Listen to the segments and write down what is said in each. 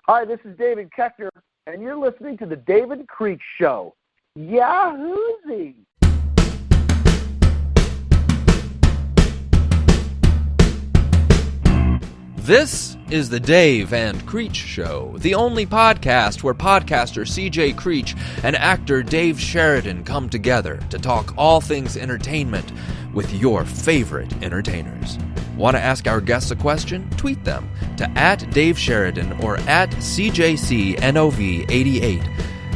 Hi, this is David Keckner, and you're listening to the Dave and Creech Show. Yahoozy! This is the Dave and Creech Show, the only podcast where podcaster CJ Creech and actor Dave Sheridan come together to talk all things entertainment with your favorite entertainers. Want to ask our guests a question? Tweet them to @DaveSheridan or @CJCNOV88,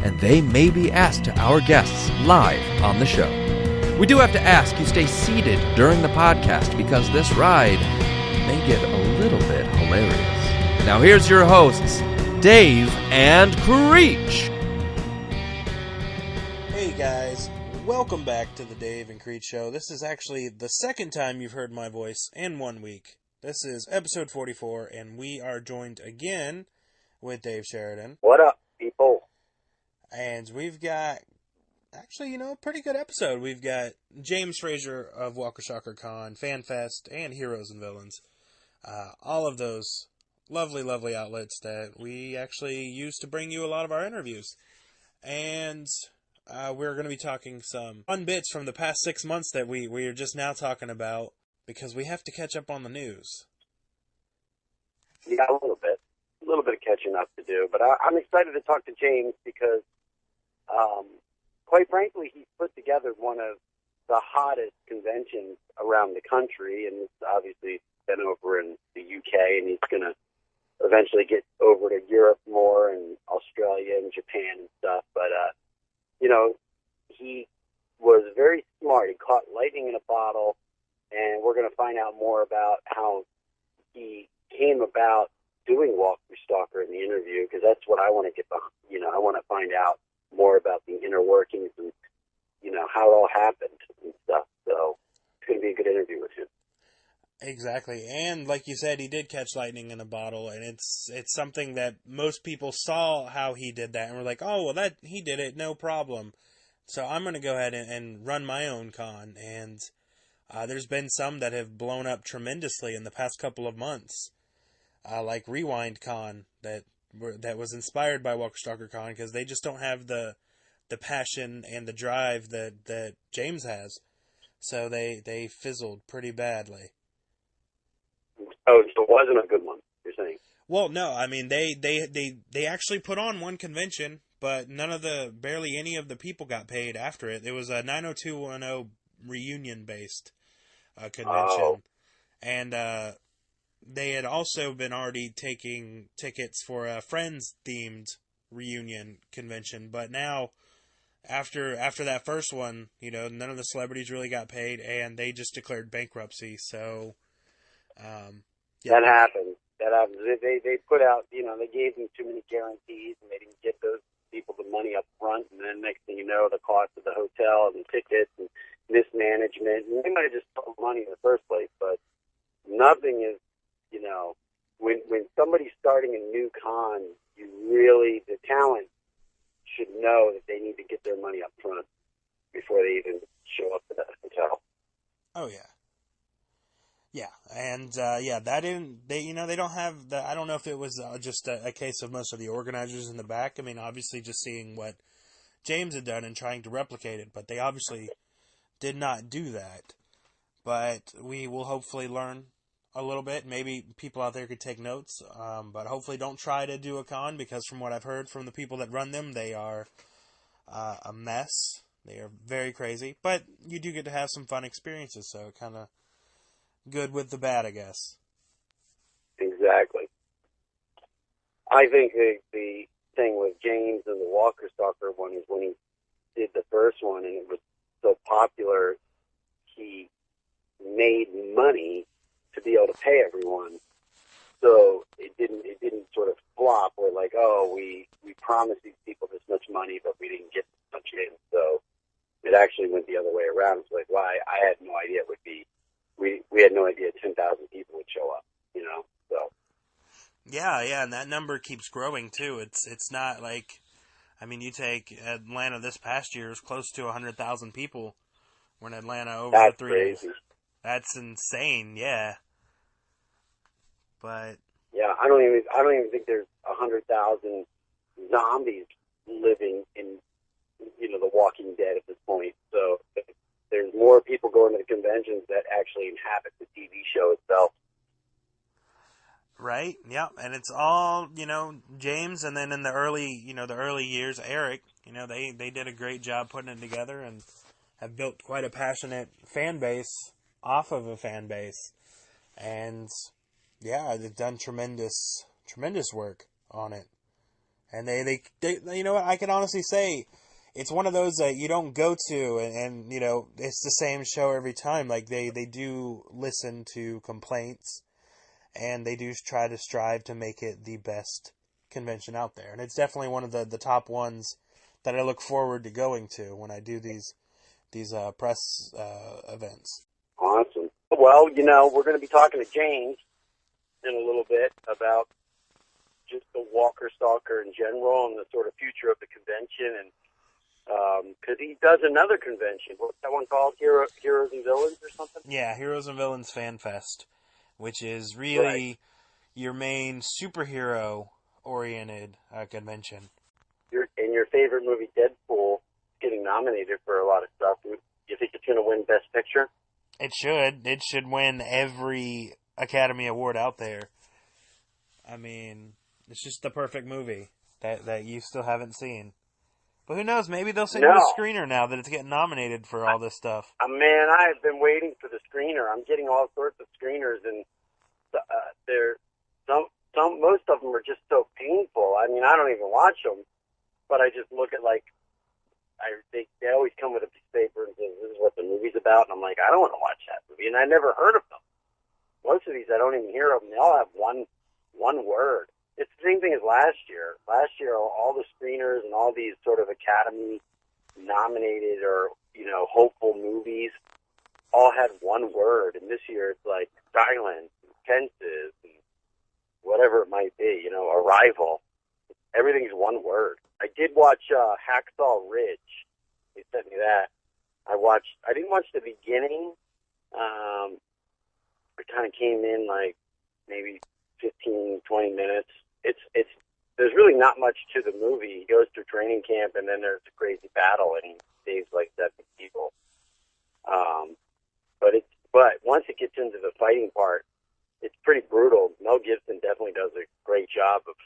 and they may be asked to our guests live on the show. We do have to ask you stay seated during the podcast because this ride may get a little bit hilarious. Now here's your hosts, Dave and Creech. Hey guys, welcome back to the Dave and Creech Show. This is actually the second time you've heard my voice in 1 week. This is episode 44, and we are joined again with Dave Sheridan. What up, people? And we've got, actually, a pretty good episode. We've got James Frazier of Walker Stalker Con, FanFest, and Heroes and Villains. All of those lovely, lovely outlets that we actually use to bring you a lot of our interviews. And we're going to be talking some fun bits from the past 6 months that we are just now talking about because we have to catch up on the news. Yeah, a little bit of catching up to do, but I'm excited to talk to James because, quite frankly, he's put together one of the hottest conventions around the country, and it's obviously been over in the UK, and he's going to eventually get over to Europe more and Australia and Japan and stuff. But, he was very smart. He caught lightning in a bottle, and we're going to find out more about how he came about doing Walker Stalker in the interview, because that's what I want to get behind. I want to find out more about the inner workings and, how it all happened and stuff. So it's going to be a good interview with him. Exactly, and like you said, he did catch lightning in a bottle, and it's something that most people saw how he did that, and were like, oh, well, that he did it, no problem. So I'm going to go ahead and run my own con, and there's been some that have blown up tremendously in the past couple of months, like Rewind Con, that was inspired by Walker Stalker Con, because they just don't have the passion and the drive that James has, so they fizzled pretty badly. Oh, so it wasn't a good one, you're saying? Well, no, I mean, they actually put on one convention, but barely any of the people got paid after it. It was a 90210 reunion-based convention. Oh. And they had also been already taking tickets for a Friends-themed reunion convention, but now, after that first one, none of the celebrities really got paid, and they just declared bankruptcy, so... Yeah. That happens. They put out, they gave them too many guarantees, and they didn't get those people the money up front, and then next thing you know, the cost of the hotel and the tickets and mismanagement, and they might have just spent money in the first place, but nothing is, when somebody's starting a new con, the talent should know that they need to get their money up front before they even show up at the hotel. Oh, yeah. Yeah, and that didn't, they don't have the, I don't know if it was just a case of most of the organizers in the back. I mean, obviously just seeing what James had done and trying to replicate it, but they obviously did not do that. But we will hopefully learn a little bit. Maybe people out there could take notes, but hopefully don't try to do a con, because from what I've heard from the people that run them, they are a mess. They are very crazy, but you do get to have some fun experiences, so it kind of good with the bad, I guess. Exactly. I think the thing with James and the Walker Stalker one is when he did the first one and it was so popular, he made money to be able to pay everyone. So it didn't sort of flop where like, oh, we promised these people this much money, but we didn't get much in. So it actually went the other way around. It's like, well, I had no idea it would be. We had no idea 10,000 people would show up, so. Yeah, and that number keeps growing, too. It's not like, I mean, you take Atlanta this past year, is close to 100,000 people. We're in Atlanta over That's 3 crazy. days. That's insane, yeah. But yeah, I don't even think there's 100,000 zombies living in, The Walking Dead at this point. So there's more people going to the conventions that actually inhabit the TV show itself. Right. Yep. And it's all, James, and then in the early years, Eric, they did a great job putting it together and have built quite a passionate fan base off of a fan base. And yeah, they've done tremendous work on it. And they what, I can honestly say it's one of those that you don't go to and it's the same show every time. Like they do listen to complaints, and they do try to strive to make it the best convention out there. And it's definitely one of the top ones that I look forward to going to when I do these press events. Awesome. Well, we're going to be talking to James in a little bit about just the Walker Stalker in general and the sort of future of the convention, and because he does another convention. What's that one called? Heroes and Villains or something? Yeah, Heroes and Villains Fan Fest, which is really your main superhero-oriented convention. Your favorite movie, Deadpool, getting nominated for a lot of stuff. Do you think it's going to win Best Picture? It should. It should win every Academy Award out there. I mean, it's just the perfect movie that you still haven't seen. But who knows? Maybe they'll send you a screener now that it's getting nominated for all this stuff. Man, I've been waiting for the screener. I'm getting all sorts of screeners, and most of them are just so painful. I mean, I don't even watch them, but I just look at they always come with a piece of paper and say, "This is what the movie's about," and I'm like, I don't want to watch that movie, and I never heard of them. Most of these I don't even hear of them. They all have one word. It's the same thing as last year. Last year, all the screeners and all these sort of Academy nominated or hopeful movies all had one word, and this year it's like silence, and tenses, and whatever it might be. Arrival. Everything's one word. I did watch Hacksaw Ridge. They sent me that. I didn't watch the beginning. It kind of came in like maybe 15, 20 minutes. There's really not much to the movie. He goes through training camp, and then there's a crazy battle, and he saves like 7 people. But once it gets into the fighting part, it's pretty brutal. Mel Gibson definitely does a great job of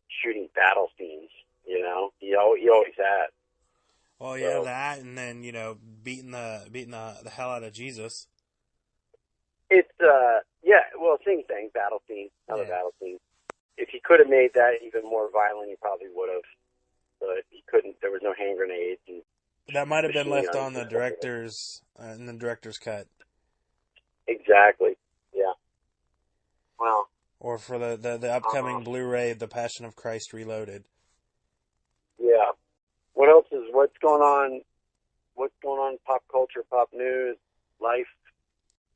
shooting battle scenes. He always has. Well, yeah, so, that, and then beating the hell out of Jesus. It's same thing. Battle scene, another battle scene. If he could have made that even more violent, he probably would have. But he couldn't. There was no hand grenades. And that might have been left on the director's in the director's cut. Exactly. Yeah. Well. Or for the upcoming Blu-ray, The Passion of Christ Reloaded. Yeah. What's going on? What's going on? Pop culture, pop news, life.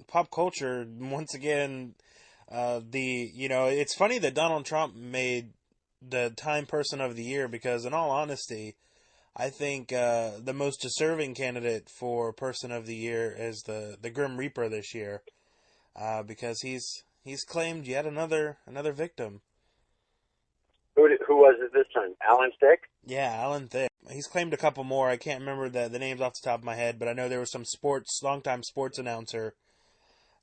Pop culture. Once again, it's funny that Donald Trump made the Time Person of the Year, because in all honesty, I think the most deserving candidate for Person of the Year is the Grim Reaper this year, because he's claimed yet another victim. Who was it this time? Alan Thicke? Yeah, Alan Thicke. He's claimed a couple more. I can't remember the names off the top of my head, but I know there was some longtime sports announcer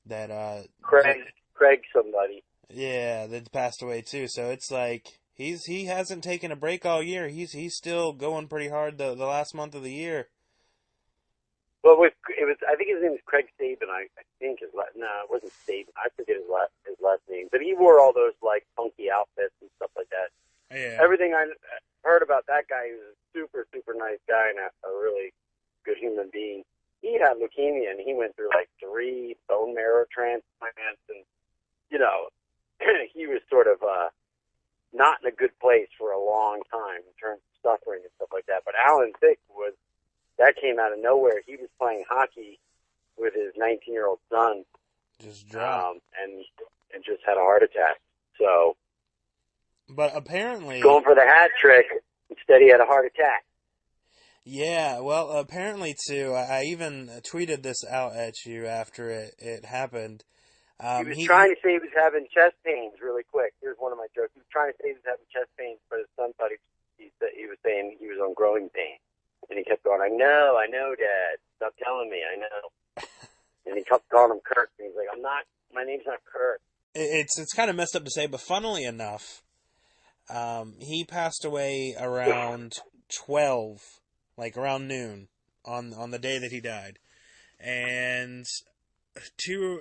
that Craig somebody. Yeah, that passed away too. So it's like he hasn't taken a break all year. He's still going pretty hard the last month of the year. Well, I think his name is Craig Sabin. I think it wasn't Sabin. I forget his last name. But he wore all those like funky outfits and stuff like that. Yeah. Everything I heard about that guy, he was a super, super nice guy and a really good human being. He had leukemia, and he went through like 3 bone marrow transplants, and he was sort of not in a good place for a long time in terms of suffering and stuff like that. But Alan Thicke that came out of nowhere. He was playing hockey with his 19-year-old son, just dropped, and just had a heart attack. So, but apparently going for the hat trick, instead he had a heart attack. Yeah, well, apparently too. I even tweeted this out at you after it happened. He was trying to say he was having chest pains really quick. Here's one of my jokes. He was trying to say he was having chest pains, but his son thought he was saying he was on growing pain. And he kept going, I know, Dad. Stop telling me, I know. And he kept calling him Kirk. And he's like, my name's not Kirk. It's kind of messed up to say, but funnily enough, he passed away around 12, like around noon on the day that he died. And 2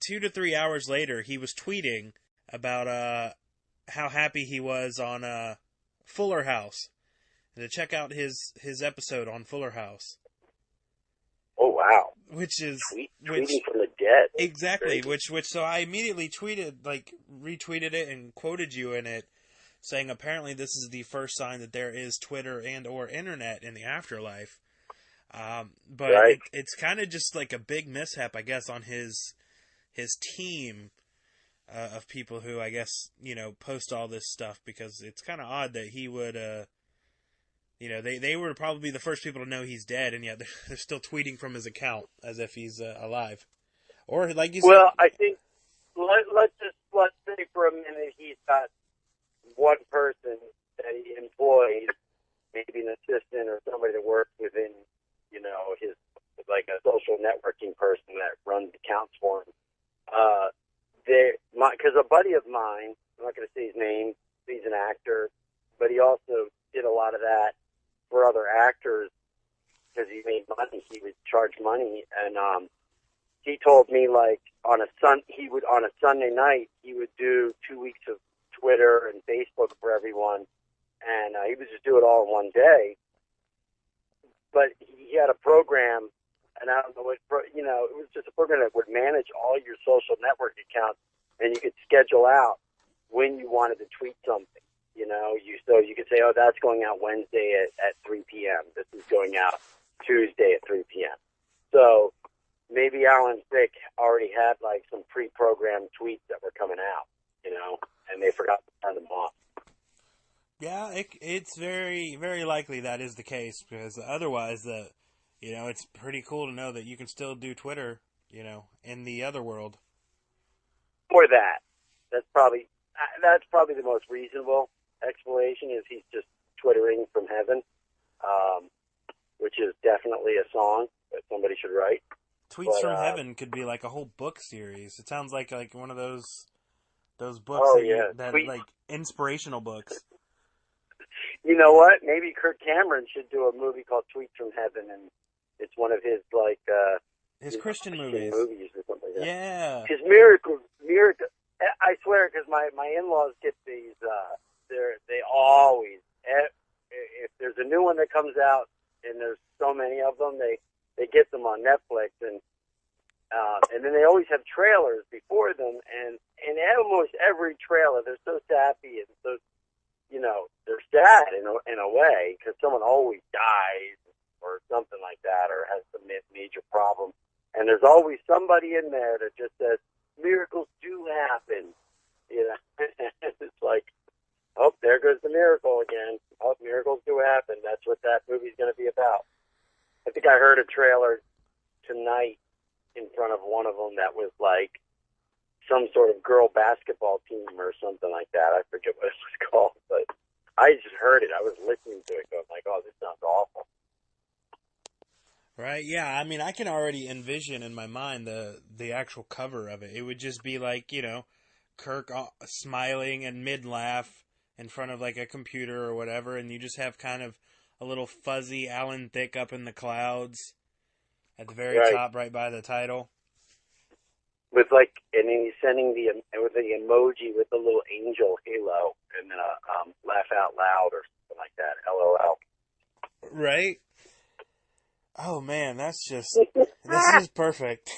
to 3 hours later, he was tweeting about how happy he was on Fuller House, and to check out his episode on Fuller House. Oh wow! Which is tweeting from the dead. Exactly. Which so I immediately retweeted it and quoted you in it, saying apparently this is the first sign that there is Twitter and or internet in the afterlife. But right. it's kind of just like a big mishap, I guess, on his team of people who, I guess, post all this stuff, because it's kind of odd that he would, they were probably the first people to know he's dead, and yet they're still tweeting from his account as if he's alive. Or like you said. Well, I think let's say for a minute he's got one person that he employs, maybe an assistant or somebody that works within, his, like a social networking person that runs accounts for him. Because a buddy of mine, I'm not going to say his name, he's an actor, but he also did a lot of that for other actors because he made money. He would charge money, and he told me like on a Sunday night he would do 2 weeks of Twitter and Facebook for everyone, and he would just do it all in one day. But he had a program, and I don't know what, it was just a program that would manage all your social network accounts, and you could schedule out when you wanted to tweet something. So you could say, oh, that's going out Wednesday at 3 p.m. This is going out Tuesday at 3 p.m. So maybe Alan Thicke already had like some pre-programmed tweets that were coming out, and they forgot to turn them off. Yeah, it's very, very likely that is the case, because otherwise, it's pretty cool to know that you can still do Twitter, in the other world. Or that. That's probably the most reasonable explanation, is he's just twittering from heaven, which is definitely a song that somebody should write. Tweets from Heaven could be like a whole book series. It sounds like one of those books that like inspirational books. You know what? Maybe Kirk Cameron should do a movie called Tweets from Heaven, and it's one of his his Christian movies or something like that. Yeah. His miracle. I swear, because my in-laws get these. They always, if there's a new one that comes out, and there's so many of them, they get them on Netflix, and then they always have trailers before them, and in almost every trailer, they're so sappy and so, they're sad in a way, because someone always dies or something like that, or has some major problem, and there's always somebody in there that just says, miracles do happen. It's like, oh, there goes the miracle again. Oh, miracles do happen. That's what that movie's going to be about. I think I heard a trailer tonight in front of one of them that was like some sort of girl basketball team or something like that. I forget what it was called, but I just heard it. I was listening to it going like, oh, this sounds awful. Right, yeah. I mean, I can already envision in my mind the actual cover of it. It would just be like, Kirk smiling and mid-laugh in front of like a computer or whatever, and you just have kind of a little fuzzy Alan Thicke up in the clouds at the very top, right by the title. And then he's sending the emoji with the little angel halo, and then a laugh out loud or something like that, LOL. Right? Oh man, this is perfect.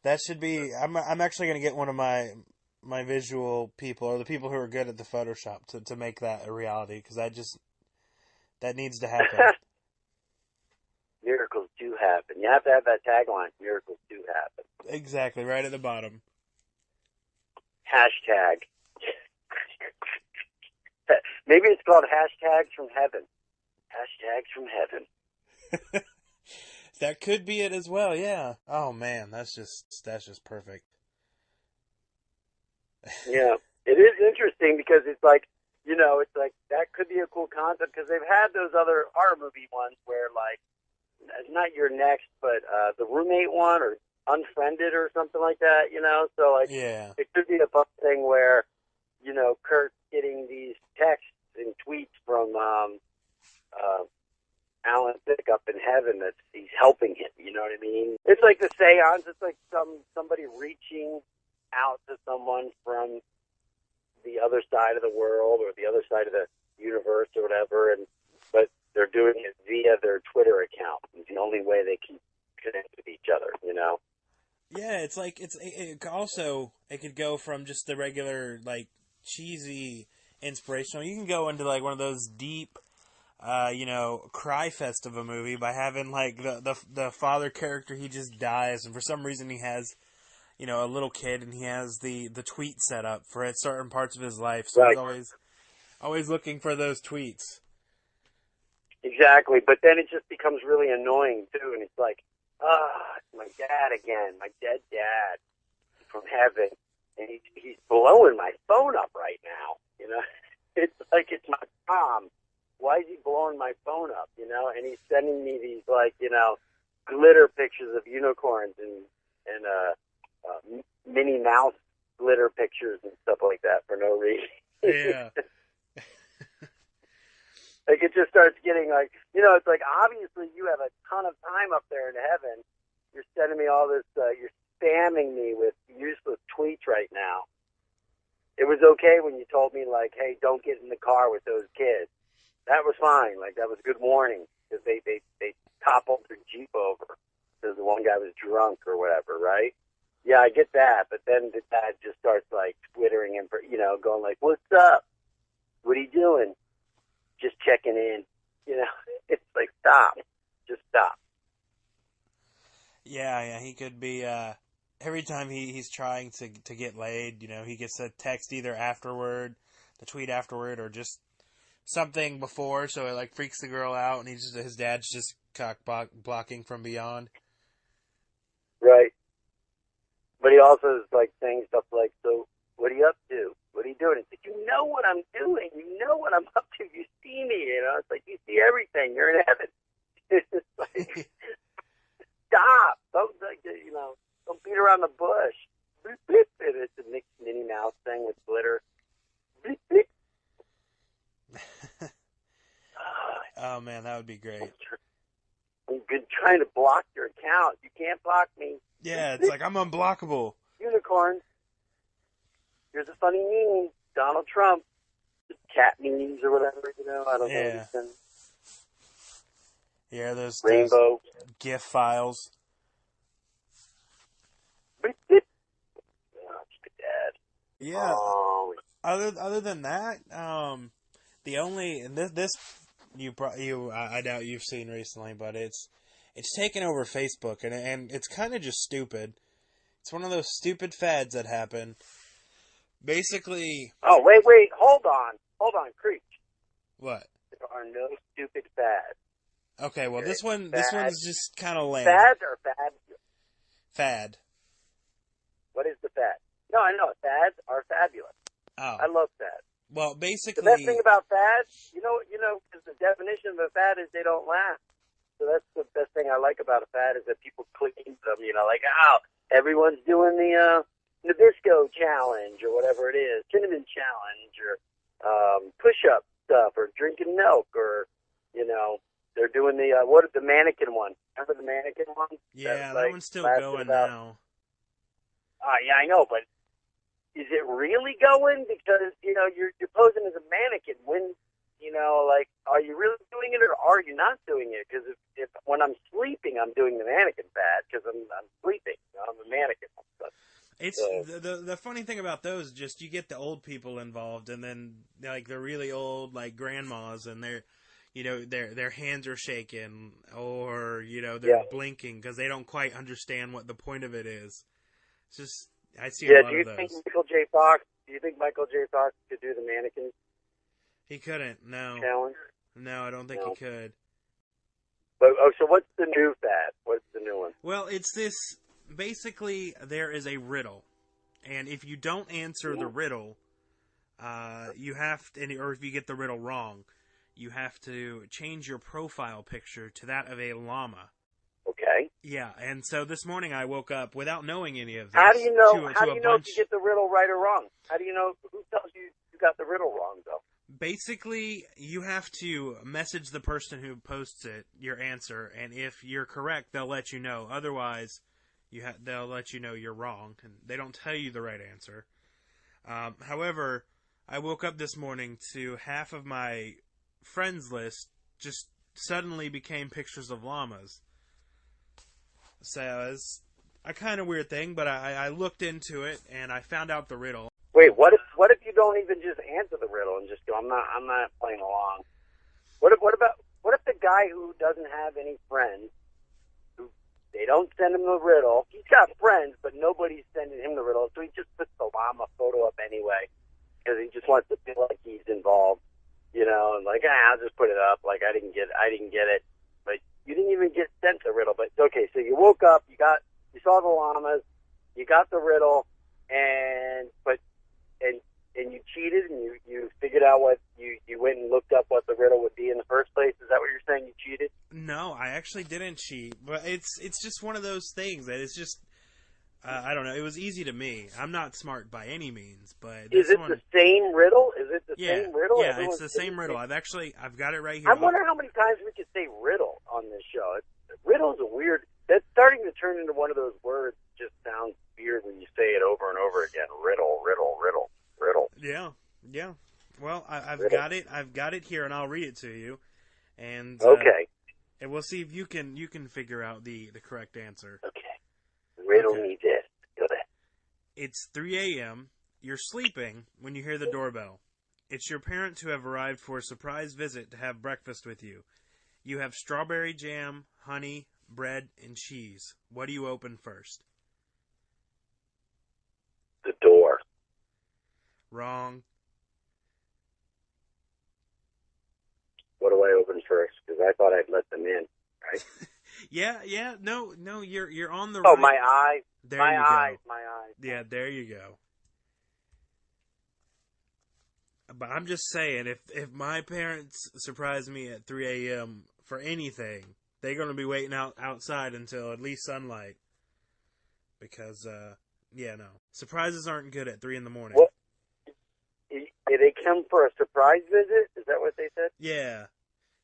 That should be. I'm actually going to get one of my visual people, or the people who are good at the Photoshop, to make that a reality, because that needs to happen. Miracles do happen. You have to have that tagline. Miracles do happen. Exactly, right at the bottom. Hashtag. Maybe it's called Hashtags from Heaven. Hashtags from Heaven. That could be it as well, yeah. Oh man, that's just perfect. Yeah, it is interesting because it's like, it's like that could be a cool concept because they've had those other horror movie ones where like, not Your Next, but the roommate one or Unfriended or something like that, So like, Yeah. it could be a fun thing where, Kurt's getting these texts and tweets from Alan Thicke up in heaven that he's helping him. You know what I mean? It's like the seance. It's like somebody reaching out to someone from the other side of the world or the other side of the universe or whatever, but they're doing it via their Twitter account. It's the only way they can connect with each other. Yeah, it's like it could go from just the regular like cheesy inspirational. You can go into like one of those deep, cry fest of a movie by having like the father character, he just dies, and for some reason he has, a little kid, and he has the tweet set up for certain parts of his life, so Right. he's always looking for those tweets. Exactly, but then it just becomes really annoying too, and it's like, it's my dad again, my dead dad from heaven, and he's blowing my phone up right now. It's like it's my mom. Why is he blowing my phone up? And he's sending me these like glitter pictures of unicorns and Minnie Mouse glitter pictures and stuff like that for no reason. Yeah. Like, it just starts getting like, it's like, obviously you have a ton of time up there in heaven. You're sending me all this, you're spamming me with useless tweets right now. It was okay when you told me, like, hey, don't get in the car with those kids. That was fine. Like, that was good warning because they toppled their Jeep over because the one guy was drunk or whatever, right? Yeah, I get that. But then the dad just starts, like, twittering him, going like, what's up? What are you doing? Just checking in, it's like, stop, just stop. Yeah, he could be, every time he's trying to get laid, he gets a text either afterward, the tweet afterward, or just something before, so it, like, freaks the girl out, and his dad's just cock blocking from beyond. Right. But he also is, like, saying stuff like, so, what are you up to? What are you doing? It's like, you know what I'm doing. You know what I'm up to. You see me, It's like, you see everything. You're in heaven. It's just like, stop. Don't, don't beat around the bush. It's a Minnie Mouse thing with glitter. Oh, man, that would be great. I've been trying to block your account. You can't block me. Yeah, it's like, I'm unblockable. Unicorn. Here's a funny meme. Donald Trump. Cat memes or whatever, I don't know. Yeah, those Rainbow. GIF files. Yeah. Other than that, the only this I doubt you've seen recently, but it's taken over Facebook, and it's kind of just stupid. It's one of those stupid fads that happen. Basically. Oh, wait, hold on, Creech. What? There are no stupid fads. Okay, well, this one's just kind of lame. Fads or fads? Fad. What is the fad? No, I know. Fads are fabulous. Oh. I love fads. Well, basically... The best thing about fads, because the definition of a fad is they don't last. So that's the best thing I like about a fad is that people cling to them, like, everyone's doing the Nabisco challenge or whatever it is, cinnamon challenge or push-up stuff or drinking milk or, they're doing the mannequin one. Remember the mannequin one? Yeah, that one's still going now. Yeah, I know, but is it really going? Because, you're posing as a mannequin. When, are you really doing it or are you not doing it? Because if when I'm sleeping, I'm doing the mannequin fad because I'm sleeping. I'm a mannequin. But, it's the funny thing about those, just you get the old people involved, and then like the really old like grandmas, and they're their hands are shaking, or they're blinking because they don't quite understand what the point of it is. It's just I see a lot of those. Do you think Michael J. Fox could do the mannequin? He couldn't. No. Challenge? No, I don't think he could. But so what's the new fad? What's the new one? Well, it's this. Basically, there is a riddle, and if you don't answer the riddle, you have to, or if you get the riddle wrong, you have to change your profile picture to that of a llama. Okay. Yeah, and so this morning I woke up without knowing any of this. How do you know? If You get the riddle right or wrong? How do you know? Who tells you got the riddle wrong, though? Basically, you have to message the person who posts it your answer, and if you're correct, they'll let you know. Otherwise, they'll let you know you're wrong, and they don't tell you the right answer. However, I woke up this morning to half of my friends list just suddenly became pictures of llamas. So it's a kind of weird thing, but I looked into it and I found out the riddle. Wait, what if you don't even just answer the riddle and just go, I'm not playing along? What if the guy who doesn't have any friends, who they don't send him the riddle, he's got friends, but nobody's sending him the riddle, so he just puts the llama photo up anyway because he just wants to feel like he's involved, and like, I'll just put it up, like I didn't get it, but you didn't even get sent the riddle. But okay, so you woke up, you saw the llamas, you got the riddle, and you cheated, and you figured out what you went and looked up what the riddle would be in the first place. Is that what you're saying? You cheated? No, I actually didn't cheat, but it's just one of those things that it's just I don't know. It was easy to me. I'm not smart by any means, but is it the same riddle? Is it the same riddle? Yeah, it's the same riddle. I've got it right here. I wonder how many times we could say riddle on this show. Riddle is a weird. That's starting to turn into one of those words. That just sounds weird when you say it over and over again. Riddle, riddle, riddle, riddle. Yeah. Well, I've riddle. got it. I've got it here, and I'll read it to you. And okay. And we'll see if you can figure out the correct answer. Okay. Riddle me this. Go ahead. It's 3 a.m. You're sleeping when you hear the doorbell. It's your parents who have arrived for a surprise visit to have breakfast with you. You have strawberry jam, honey, bread, and cheese. What do you open first? The door. Wrong. What do I open first? Because I thought I'd let them in, right? Yeah. No, you're on the Oh, right. my eyes. There my you eyes. go. My eyes. Yeah, there you go. But I'm just saying, if my parents surprise me at 3 a.m. for anything, they're going to be waiting outside until at least sunlight. Because, no. Surprises aren't good at 3 in the morning. What? Did they come for a surprise visit? Is that what they said? Yeah.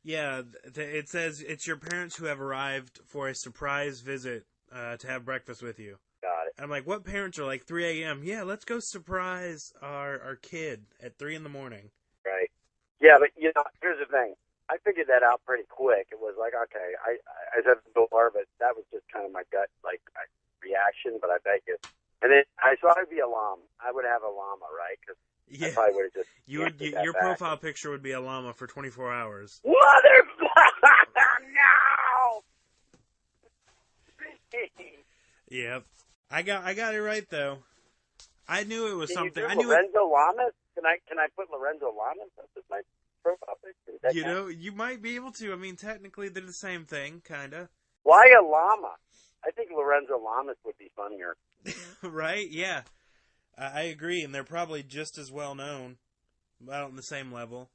Yeah, it says it's your parents who have arrived for a surprise visit to have breakfast with you. Got it. I'm like, what parents are like 3 a.m.? Yeah, let's go surprise our kid at 3 in the morning. Right. Yeah, but here's the thing. I figured that out pretty quick. It was like, okay, I said the door, but that was just kind of my gut reaction. But I bet you. And then I thought it'd be a llama. I would have a llama, right? Because I probably would have just. Your profile picture would be a llama for 24 hours. Motherfucker! No. Yep. I got it right though. I knew it was Can something. You do I knew Lorenzo Llamas? Can I put Lorenzo Llamas as my profile picture? You might be able to. I mean, technically they're the same thing, kinda. Why a llama? I think Lorenzo Llamas would be funnier. Right? Yeah. I agree, and they're probably just as well known, about on the same level.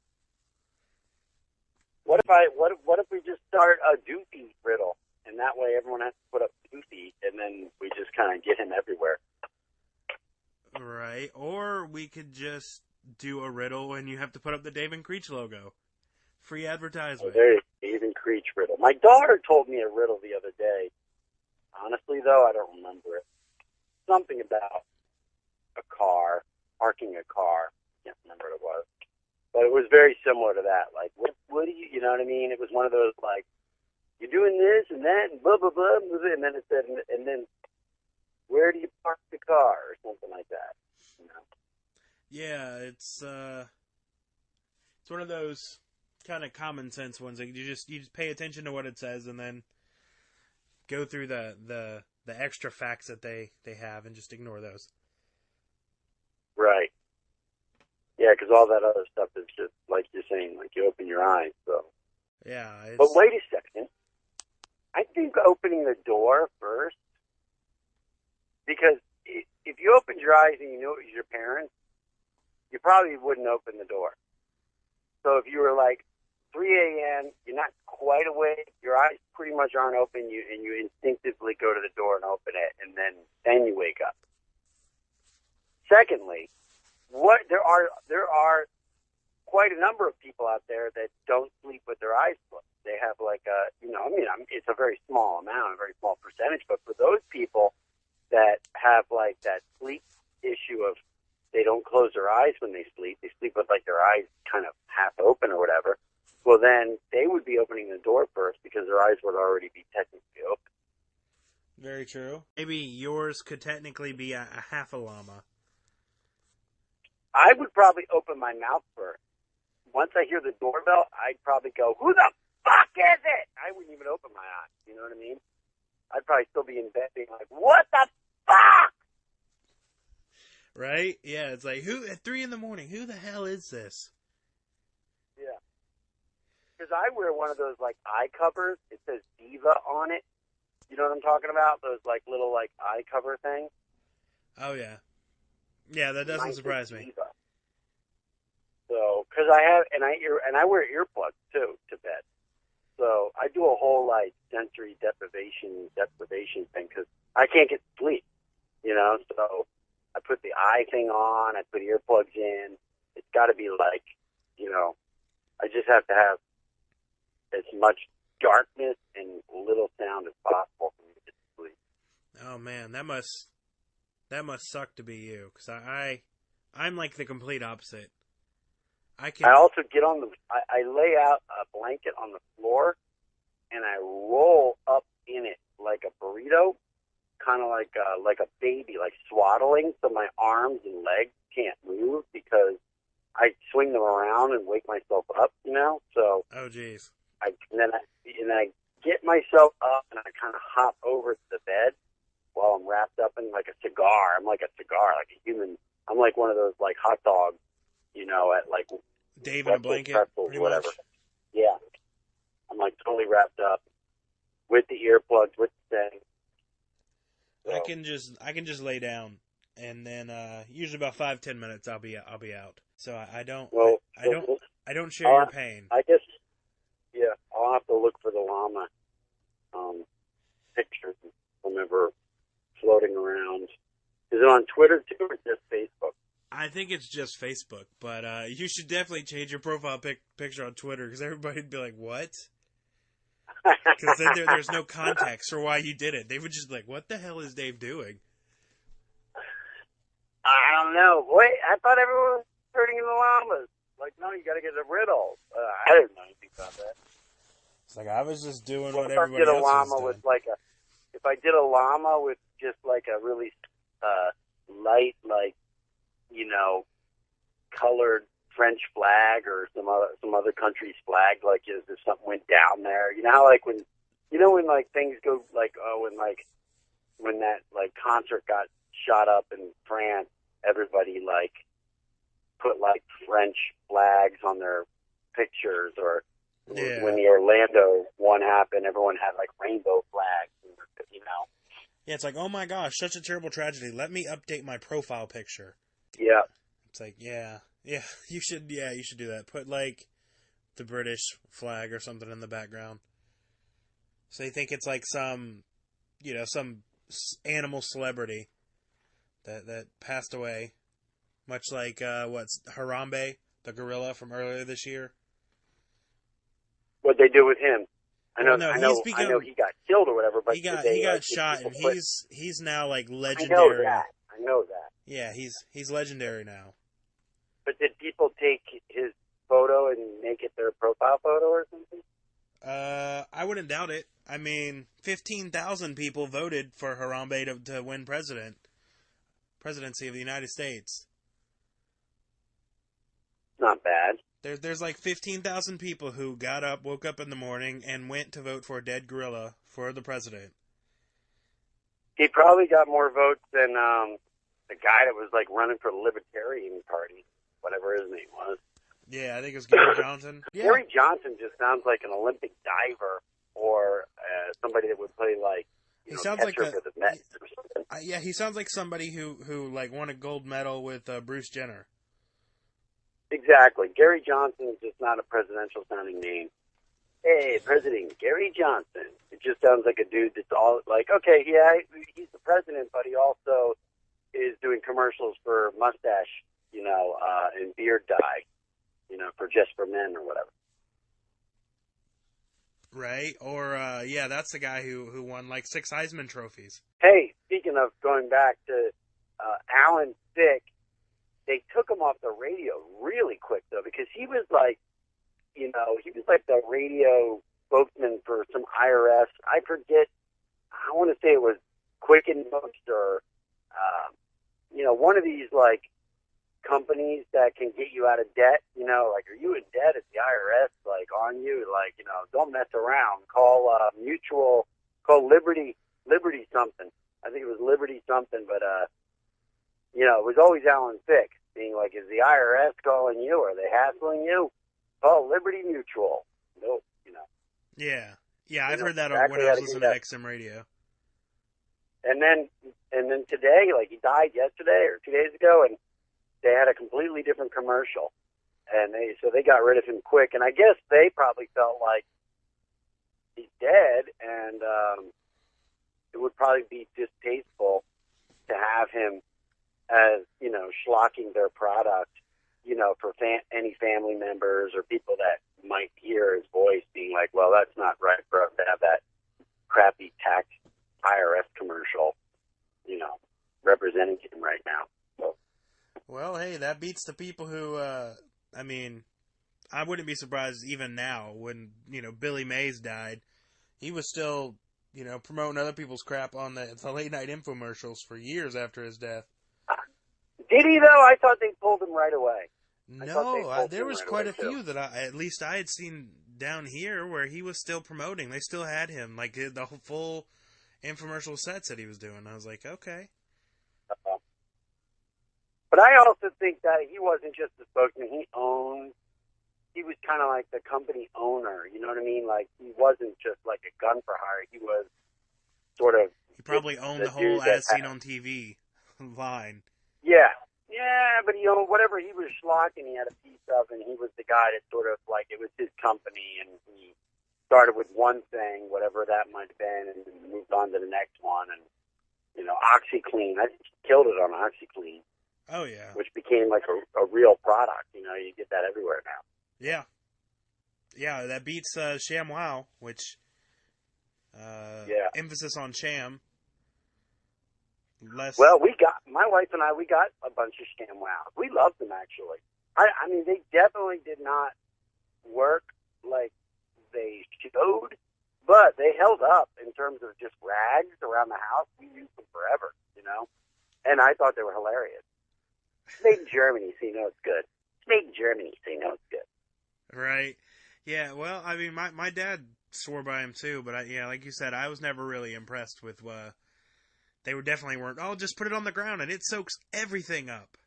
What if we just start a Doofy riddle, and that way everyone has to put up Doofy, and then we just kind of get him everywhere. Right. Or we could just do a riddle, and you have to put up the Dave and Creech logo. Free advertisement. Oh, there's Dave and Creech riddle. My daughter told me a riddle the other day. Honestly, though, I don't remember it. Something about a car, parking a car. I can't remember what it was. But it was very similar to that. Like, what do you know what I mean? It was one of those, like, you're doing this and that and blah, blah, blah, blah, and then it said, and then where do you park the car or something like that, Yeah, it's one of those kind of common sense ones. Like you just pay attention to what it says and then go through the extra facts that they have and just ignore those. Right. Yeah, because all that other stuff is just, like you're saying, like you open your eyes, so. Yeah. But wait a second. I think opening the door first, because if you opened your eyes and you knew it was your parents, you probably wouldn't open the door. So if you were like 3 a.m., you're not quite awake, your eyes pretty much aren't open, and you instinctively go to the door and open it, and then you wake up. Secondly, there are quite a number of people out there that don't sleep with their eyes closed. They have like it's a very small amount, a very small percentage, but for those people that have like that sleep issue of they don't close their eyes when they sleep with like their eyes kind of half open or whatever, well then they would be opening the door first because their eyes would already be technically open. Very true. Maybe yours could technically be a half a llama. I would probably open my mouth first. Once I hear the doorbell, I'd probably go, "Who the fuck is it?" I wouldn't even open my eyes. You know what I mean? I'd probably still be in bed being like, "What the fuck?" Right? Yeah, it's like, who at 3 a.m, who the hell is this? Yeah. Because I wear one of those, like, eye covers. It says Diva on it. You know what I'm talking about? Those, like, little, like, eye cover things. Oh, yeah. Yeah, that doesn't surprise me. Diva. So, because I have, and I wear earplugs, too, to bed. So, I do a whole, like, sensory deprivation thing, because I can't get sleep, you know? So, I put the eye thing on, I put earplugs in. It's got to be like, you know, I just have to have as much darkness and little sound as possible for me to get to sleep. Oh man, that must suck to be you, because I'm like the complete opposite. I also get on I lay out a blanket on the floor and I roll up in it like a burrito. Kind of like a baby, like swaddling, so my arms and legs can't move because I swing them around and wake myself up, you know. So, oh jeez. And then I get myself up and I kind of hop over to the bed while I'm wrapped up in like a cigar. I'm like a cigar, like a human. I'm like one of those like hot dogs, you know, at like Dave in a blanket, pretzels, whatever. Much. Yeah, I'm like totally wrapped up with the earplugs, with the thing. So. I can just lay down, and then usually about 5-10 minutes I'll be out. So I don't share your pain. I guess I'll have to look for the llama pictures from ever floating around. Is it on Twitter too, or just Facebook? I think it's just Facebook, but you should definitely change your profile picture on Twitter because everybody'd be like, "What?" Because then there's no context for why you did it. They would just be like, what the hell is Dave doing? I don't know. Wait, I thought everyone was turning into llamas. Like, no, you got to get a riddle. I didn't know anything about that. It's like, I was just doing what everybody else was doing. If I did a llama with just like a really light, like, you know, colored French flag or some other country's flag, like if something went down there, you know how like when like things go like when that like concert got shot up in France, everybody like put like French flags on their pictures, or when the Orlando one happened, everyone had like rainbow flags, you know. Yeah, it's like, oh my gosh, such a terrible tragedy. Let me update my profile picture. Yeah. It's like, yeah, you should do that. Put, like, the British flag or something in the background. So they think it's like some animal celebrity that passed away. Much like, Harambe, the gorilla from earlier this year. What'd they do with him? I know he got killed or whatever, but he got shot, and he's now, like, I legendary. know that. Yeah, he's legendary now. But did people take his photo and make it their profile photo or something? I wouldn't doubt it. I mean, 15,000 people voted for Harambe to win presidency of the United States. Not bad. There's like 15,000 people who woke up in the morning, and went to vote for a dead gorilla for the president. He probably got more votes than the guy that was like running for the Libertarian Party, whatever his name was. Yeah, I think it was Gary Johnson. Yeah. Gary Johnson just sounds like an Olympic diver or somebody that would play like He sounds catcher like for the Mets or something. yeah, he sounds like somebody who like won a gold medal with Bruce Jenner. Exactly. Gary Johnson is just not a presidential sounding name. Hey, President Gary Johnson. It just sounds like a dude that's all like, okay, yeah, he's the president, but he also is doing commercials for mustache, and beard dye, for Just for Men or whatever. Right? Or, yeah, that's the guy who won like 6 Heisman trophies. Hey, speaking of going back to Alan Thicke, they took him off the radio really quick, though, because he was like, he was like the radio spokesman for some IRS. I forget, I want to say it was Quicken Most or, one of these, like, companies that can get you out of debt, like, are you in debt? Is the IRS, like, on you? Like, don't mess around. Call Liberty something. I think it was Liberty something, but, it was always Alan Thicke being like, is the IRS calling you? Are they hassling you? Call Liberty Mutual. Nope, Yeah. Yeah, I've heard that exactly when I was listening to XM Radio. And then today, like, he died yesterday or 2 days ago, and they had a completely different commercial. And they got rid of him quick. And I guess they probably felt like he's dead, and it would probably be distasteful to have him as, schlocking their product, for any family members or people that might hear his voice being like, well, that's not right for us to have that crappy tax IRS commercial, representing him right now. So. Well, hey, that beats the people who, I wouldn't be surprised even now when, Billy Mays died. He was still, promoting other people's crap on the late night infomercials for years after his death. Did he, though? I thought they pulled him right away. No, there was quite a few that at least I had seen down here where he was still promoting. They still had him, like the full infomercial sets that he was doing. I was like, okay. But I also think that he wasn't just the spokesman. He was kind of like the company owner. You know what I mean? Like, he wasn't just like a gun for hire. He was sort of... He probably owned the whole As Seen on TV line. Yeah. Yeah, but he owned whatever he was schlocking, he had a piece of, and he was the guy that sort of, like, it was his company, and he started with one thing, whatever that might have been, and moved on to the next one, and, OxyClean. I think he killed it on OxyClean. Oh, yeah. Which became, like, a real product. You get that everywhere now. Yeah. Yeah, that beats SHAMwows, which, emphasis on sham. Well, my wife and I, we got a bunch of SHAMwows. We loved them, actually. I mean, they definitely did not work like they showed, but they held up in terms of just rags around the house. We used them forever, and I thought they were hilarious. It's made in Germany, so you know it's good. It's made in Germany, so you know it's good. Right. Yeah, well, I mean, my dad swore by him, too, but, like you said, I was never really impressed with... They definitely weren't, just put it on the ground and it soaks everything up.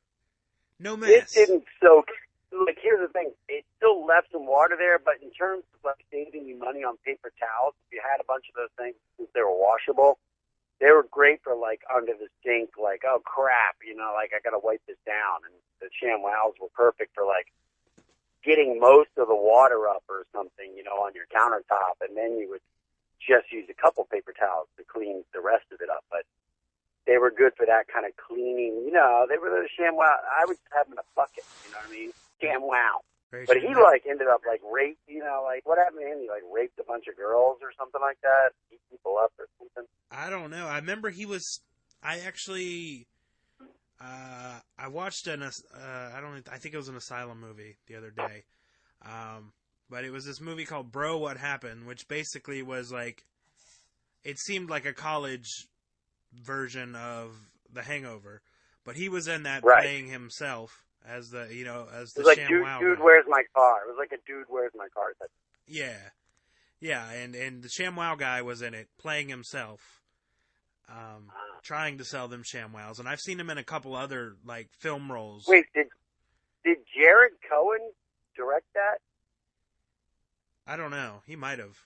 No mess. It didn't soak. Like, here's the thing. It still left some water there, but in terms of, like, saving you money on paper towels, if you had a bunch of those things, since they were washable, they were great for, like, under the sink, like, oh, crap, like, I got to wipe this down. And the SHAMwows were perfect for, like, getting most of the water up or something, on your countertop, and then you would just use a couple paper towels to clean the rest of it up. But they were good for that kind of cleaning. They were the SHAMwow. I would have them in a bucket, you know what I mean? SHAMwow. But he, like, ended up, like, raped, like, what happened to him? He, like, raped a bunch of girls or something like that? Beat people up or something? I don't know. I remember I actually, I watched I think it was an Asylum movie the other day. But it was this movie called Bro, What Happened? Which basically was, like, it seemed like a college version of The Hangover, but he was in that playing himself as the as the SHAMwow. Dude, where's my car? It was like a dude, where's my car? Yeah, and the SHAMwow guy was in it playing himself, trying to sell them SHAMwows, and I've seen him in a couple other like film roles. Wait, did Jared Cohen direct that? I don't know. He might have.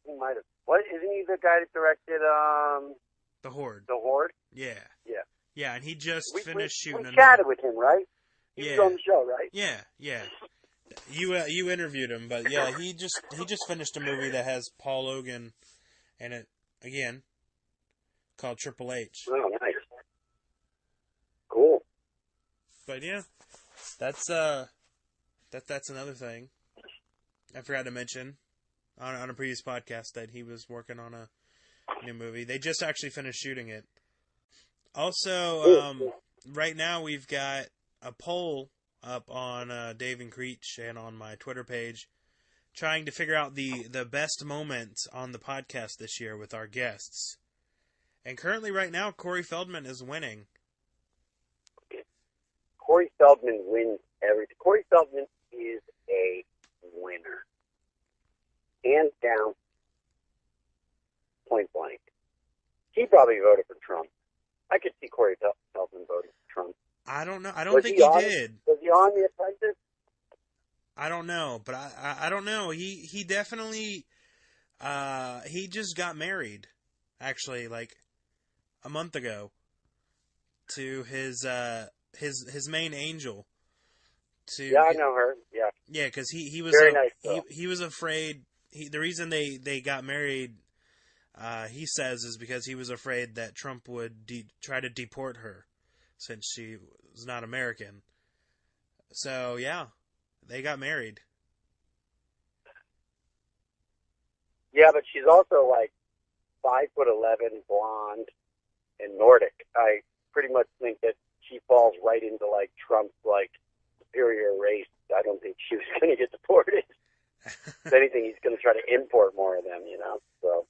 He might have. What, isn't he the guy that directed, The Horde. The Horde? Yeah. Yeah. Yeah, and he just finished shooting. We chatted with him, right? He was on the show, right? Yeah, yeah. You interviewed him, but yeah, he just finished a movie that has Paul Logan in it again, called Triple H. Oh, nice. Cool. But yeah, that's another thing I forgot to mention on a previous podcast, that he was working on a new movie. They just actually finished shooting it. Also, right now we've got a poll up on Dave and Creech and on my Twitter page, trying to figure out the best moments on the podcast this year with our guests. And currently, right now, Corey Feldman is winning. Corey Feldman wins everything. Corey Feldman is a winner. Hands down, point blank. He probably voted for Trump. I could see Corey Feldman voting for Trump. I don't know. I don't think he did. Was he on The Apprentice? I don't know, but I don't know. He definitely he just got married, actually, like a month ago, to his main angel. Yeah, I know her. Yeah. Yeah, because he was very nice. He was afraid. The reason they got married, he says, is because he was afraid that Trump would try to deport her, since she was not American. So yeah, they got married. Yeah, but she's also like 5'11", blonde, and Nordic. I pretty much think that she falls right into like Trump's like superior race. I don't think she was going to get deported. If anything, he's going to try to import more of them, you know. So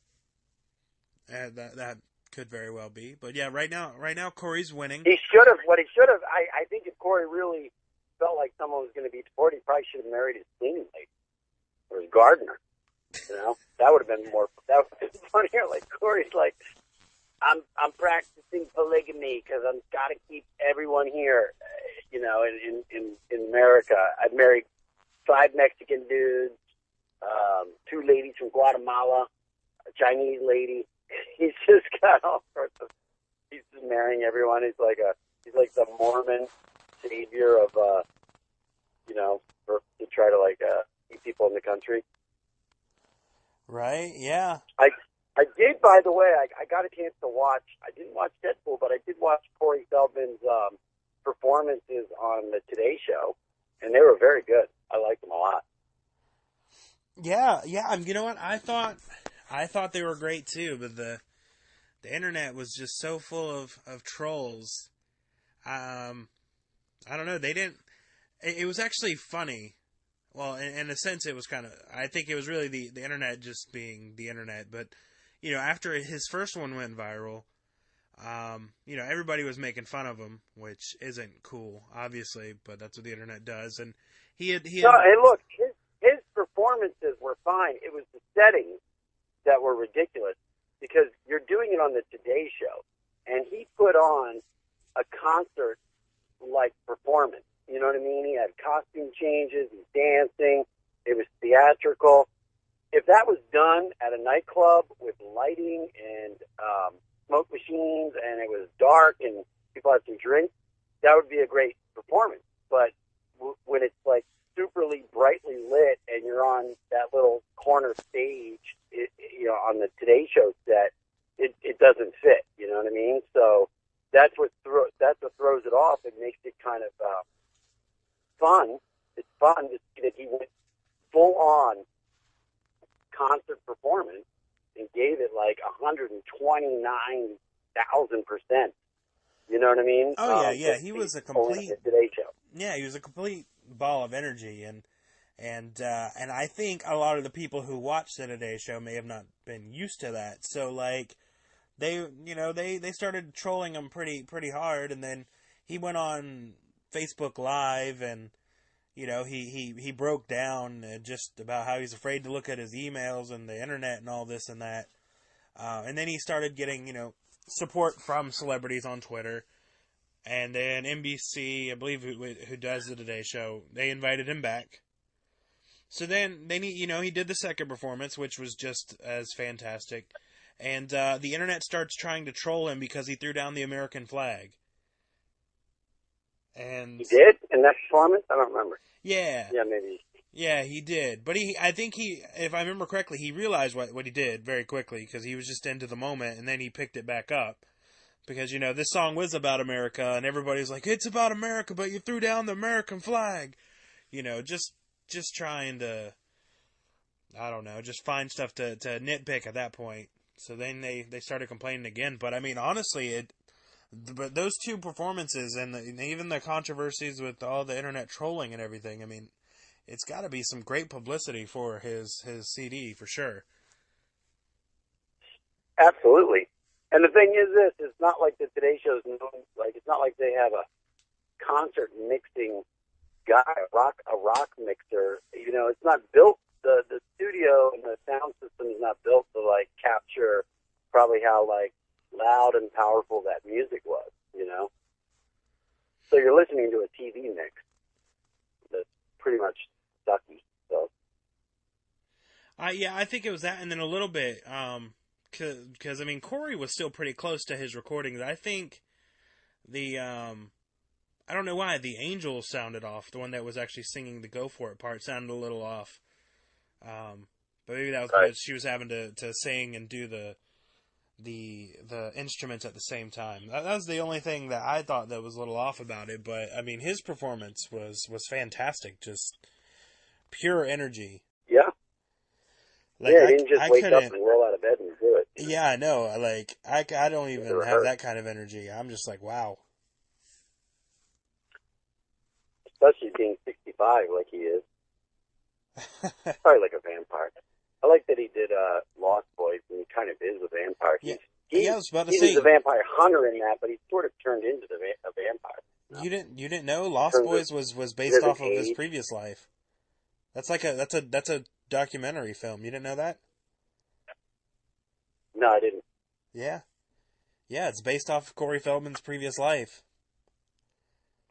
that could very well be. But yeah, right now Corey's winning. He should have. What he should have. I think if Corey really felt like someone was going to be deported, he probably should have married his cleaning lady or his gardener. You know, that would have been more. That would have been funnier. Like Corey's like, I'm practicing polygamy because I've got to keep everyone here. You know, in America, I've married 5 Mexican dudes, 2 ladies from Guatemala, a Chinese lady. He's just got all sorts of. He's just marrying everyone. He's like the Mormon savior of you know, to try to like keep people in the country. Right? Yeah. I did, by the way. I got a chance to watch. I didn't watch Deadpool, but I did watch Corey Feldman's performances on the Today Show, and they were very good. I liked them a lot. Yeah. You know what? I thought they were great too, but the internet was just so full of trolls. I don't know. They didn't. It was actually funny. Well, in a sense, it was kind of. I think it was really the internet just being the internet. But you know, after his first one went viral, you know, everybody was making fun of him, which isn't cool, obviously. But that's what the internet does. And he had. No, and look, his performances were fine. It was the settings that were ridiculous, because you're doing it on the Today Show, and he put on a concert-like performance. You know what I mean? He had costume changes, he's dancing, it was theatrical. If that was done at a nightclub with lighting and smoke machines, and it was dark and people had some drinks, that would be a great performance. But when it's like superly brightly lit and you're on that little corner stage, you know, on the Today Show set, it doesn't fit. You know what I mean? So that's what throws it off. It makes it kind of fun. It's fun to see that he went full on concert performance and gave it like 129,000%. You know what I mean? Oh yeah. He was a complete Today Show. Yeah, he was a complete ball of energy, and I think a lot of the people who watched the Today Show may have not been used to that. So like, they started trolling him pretty hard, and then he went on Facebook Live, and you know, he broke down just about how he's afraid to look at his emails and the internet and all this and that, and then he started getting, you know, support from celebrities on Twitter. And then NBC, I believe, who does the Today Show, they invited him back. So then he did the second performance, which was just as fantastic. And the internet starts trying to troll him because he threw down the American flag. And he did in that performance? I don't remember. Yeah. Yeah, maybe. Yeah, he did. But I think if I remember correctly, he realized what he did very quickly because he was just into the moment, and then he picked it back up. Because, this song was about America, and everybody's like, it's about America, but you threw down the American flag. Just trying to, I don't know, just find stuff to nitpick at that point. So then they started complaining again. But, I mean, honestly, but those two performances and even the controversies with all the internet trolling and everything, I mean, it's got to be some great publicity for his CD, for sure. Absolutely. And the thing is this, it's not like the Today Show's known, like, it's not like they have a concert mixing guy, a rock mixer. It's not built, the studio and the sound system is not built to, like, capture probably how, like, loud and powerful that music was, So you're listening to a TV mix that's pretty much sucky, so. I think it was that, and then a little bit, because, I mean, Corey was still pretty close to his recordings. I think I don't know why, the Angel sounded off. The one that was actually singing the Go For It part sounded a little off. But maybe that was because she was having to sing and do the instruments at the same time. That was the only thing that I thought that was a little off about it. But, I mean, his performance was fantastic. Just pure energy. Yeah. Like, he didn't just wake up and roll out of bed and do it. Yeah, I know. Like, I don't even have that kind of energy. I'm just like, wow. Especially being 65 like he is. Probably like a vampire. I like that he did Lost Boys, and he kind of is a vampire. Yeah, I was about to say, he's a vampire hunter in that, but he sort of turned into a vampire. You didn't know Lost Boys was based off of his previous life? That's a documentary film. You didn't know that? No, I didn't. Yeah, it's based off of Corey Feldman's previous life.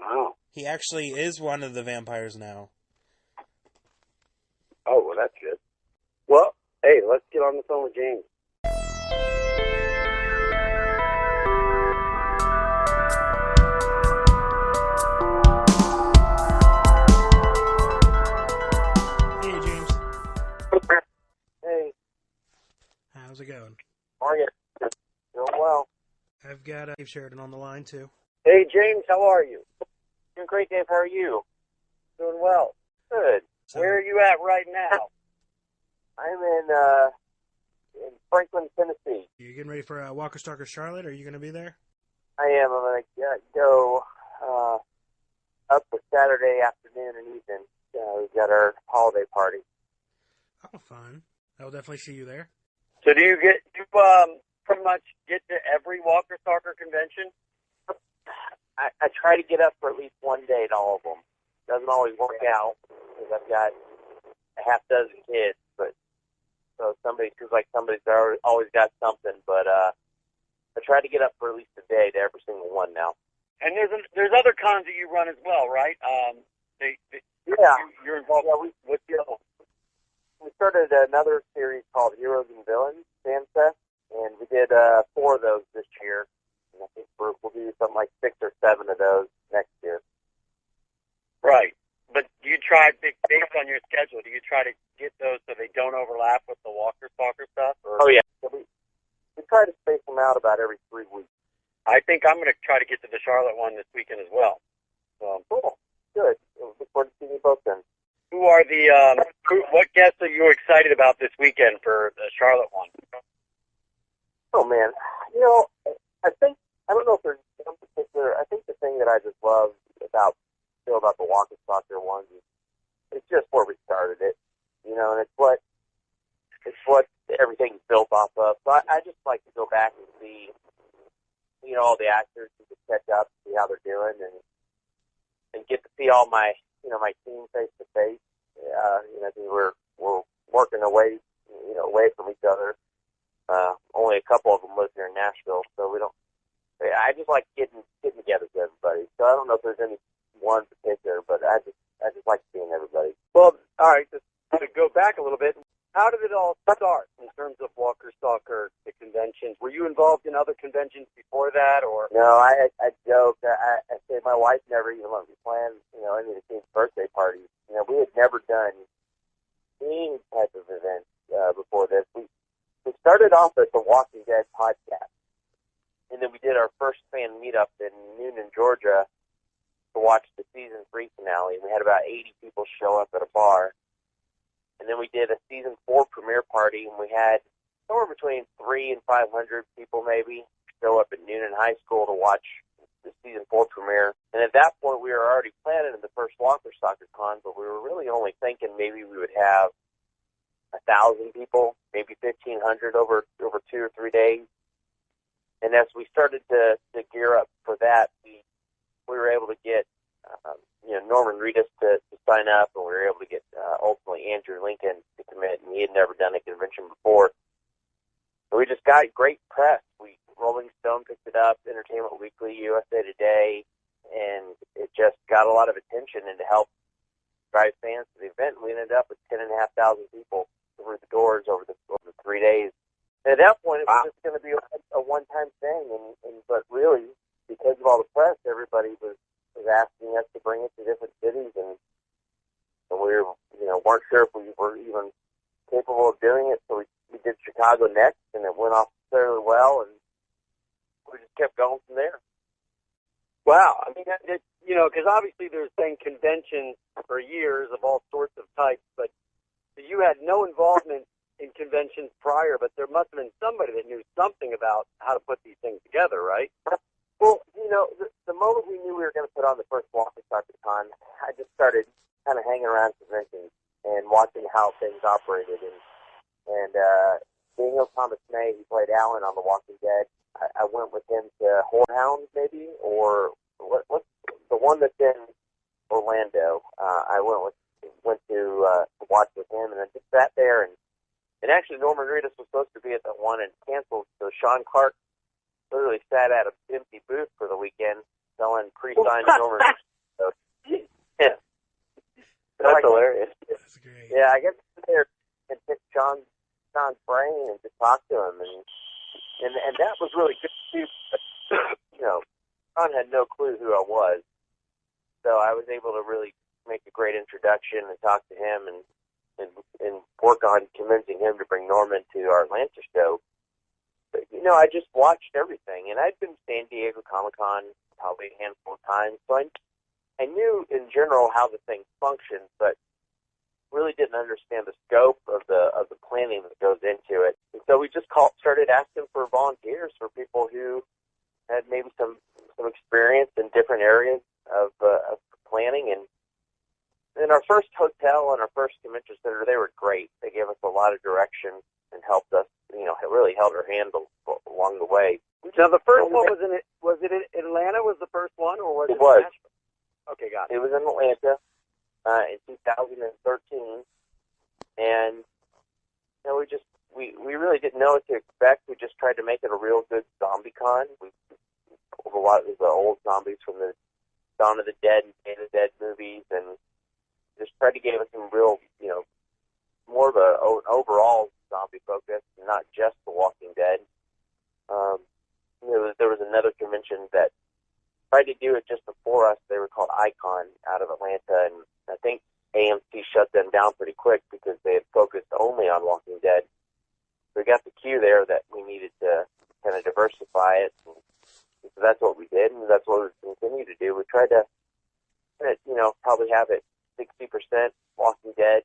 Wow. He actually is one of the vampires now. Oh, well, that's good. Well, hey, let's get on the phone with James. Hey, James. Hey. How's it going? How are you? Doing well. I've got Dave Sheridan on the line, too. Hey, James, how are you? Doing great, Dave. How are you? Doing well. Good. So, where are you at right now? I'm in Franklin, Tennessee. You getting ready for Walker Stalker Charlotte? Are you going to be there? I am. I'm going to go up for Saturday afternoon and evening. We've got our holiday party. Oh, fun. I will definitely see you there. So do you pretty much get to every Walker Stalker convention? I try to get up for at least one day at all of them. Doesn't always work out because I've got a half dozen kids, but so somebody's always got something. But I try to get up for at least a day to every single one now. And there's other cons that you run as well, right? You're involved. Yeah, we started another series called Heroes and Villains Fan Fest, and we did 4 of those this year. And I think we'll do something like 6 or 7 of those next year. Right. But do you try, based on your schedule, do you try to get those so they don't overlap with the Walker Stalker stuff? Or? Oh, yeah. So we try to space them out about every 3 weeks. I think I'm going to try to get to the Charlotte one this weekend as well. Cool. Good. Look forward to seeing you both then. Who are what guests are you excited about this weekend for the Charlotte one? Oh, man. I don't know if there's some particular, I think the thing that I just love about the Walker Stalker ones is it's just where we started it, and it's what everything's built off of. So I just like to go back and see, all the actors and just catch up, see how they're doing, and get to see all my team face to face. We're working away from each other. Only a couple of them live here in Nashville, so we don't. I just like getting together with everybody. So I don't know if there's any one particular, but I just like seeing everybody. Well, all right. The go back a little bit. How did it all start in terms of Walker Stalker, the conventions? Were you involved in other conventions before that, or? No, I joked. I said my wife never even let me plan, any of the team's birthday parties. We had never done any type of event before this. We started off as the Walking Dead podcast, and then we did our first fan meetup in Noonan, Georgia, to watch the season 3 finale. And we had about 80 people show up at a bar. And then we did a season 4 premiere party, and we had somewhere between 300 and 500 people maybe show up at Noonan High School to watch the season 4 premiere. And at that point, we were already planning the first Walker Stalker Con, but we were really only thinking maybe we would have 1,000 people, maybe 1,500 over 2 or 3 days. And as we started to gear up for that, we were able to get Norman Reedus to sign up, and we were able to get ultimately Andrew Lincoln to commit, and he had never done a convention before. So we just got great press. Rolling Stone picked it up, Entertainment Weekly, USA Today, and it just got a lot of attention, and to help drive fans to the event, we ended up with 10,500 people through the doors over the 3 days. And at that point, it was just going to be a one-time thing, but really, because of all the press, everybody was asking us to bring it to different cities, and we weren't sure if we were even capable of doing it. So we did Chicago next, and it went off fairly well, and we just kept going from there. Wow, I mean, because obviously there's been conventions for years of all sorts of types, but you had no involvement in conventions prior, but there must have been somebody that knew something about how to put these things together, right? Well, the moment we knew we were going to put on the first Walker Stalker Con, I just started kind of hanging around conventions and watching how things operated. And Daniel Thomas May, who played Alan on The Walking Dead, I went with him to Whorehound, maybe, or what's the one that's in Orlando. I went to watch with him, and then just sat there, and actually Norman Reedus was supposed to be at that one and canceled, so Sean Clark literally sat at an empty booth for the weekend selling pre-signed Norman Reedus. So, yeah. That's hilarious. That's great. Yeah, I guess there and pick Sean's brain and just talk to him, and that was really good too. But, Sean had no clue who I was, so I was able to really make a great introduction and talk to him and work on convincing him to bring Norman to our Atlanta show. But, I just watched everything, and I'd been to San Diego Comic-Con probably a handful of times, so I knew in general how the thing functioned, but really didn't understand the scope of the planning that goes into it. And so we just started asking for volunteers, for people who had maybe some experience in different areas of planning. And in our first hotel and our first convention center, they were great. They gave us a lot of direction and helped us, really held our hand along the way. Now, the first one was it in Atlanta? Was the first one, or was it? It was. Nashville? Okay, got it. It was in Atlanta in 2013, and we really didn't know what to expect. We just tried to make it a real good zombie con. We pulled a lot of the old zombies from the Dawn of the Dead and Day of the Dead movies, and just tried to give us some real, more of an overall zombie focus, not just The Walking Dead. There was another convention that tried to do it just before us. They were called Icon out of Atlanta, and I think AMC shut them down pretty quick because they had focused only on Walking Dead. So we got the cue there that we needed to kind of diversify it. And so that's what we did, and that's what we continue to do. We tried to, probably have it 60% Walking Dead,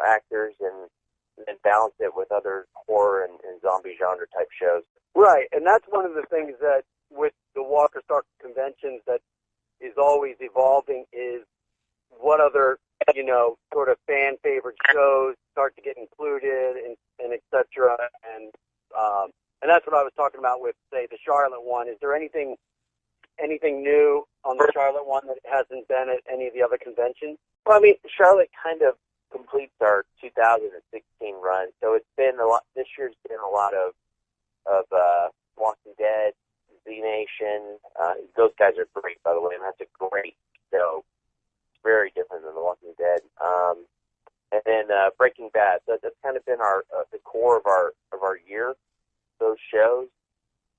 actors, and then balance it with other horror and zombie genre type shows. Right, and that's one of the things that with the Walker Stalker conventions that is always evolving is what other, sort of fan favorite shows start to get included and et cetera. And that's what I was talking about with, say, the Charlotte one. Is there anything new on the Charlotte one that hasn't been at any of the other conventions? Well, I mean, Charlotte kind of completes our 2016 run, so it's been a lot. This year's been a lot of Walking Dead, Z Nation. Those guys are great, by the way, and that's a great show. It's very different than The Walking Dead. And then and Breaking Bad. So that's kind of been the core of our year, those shows.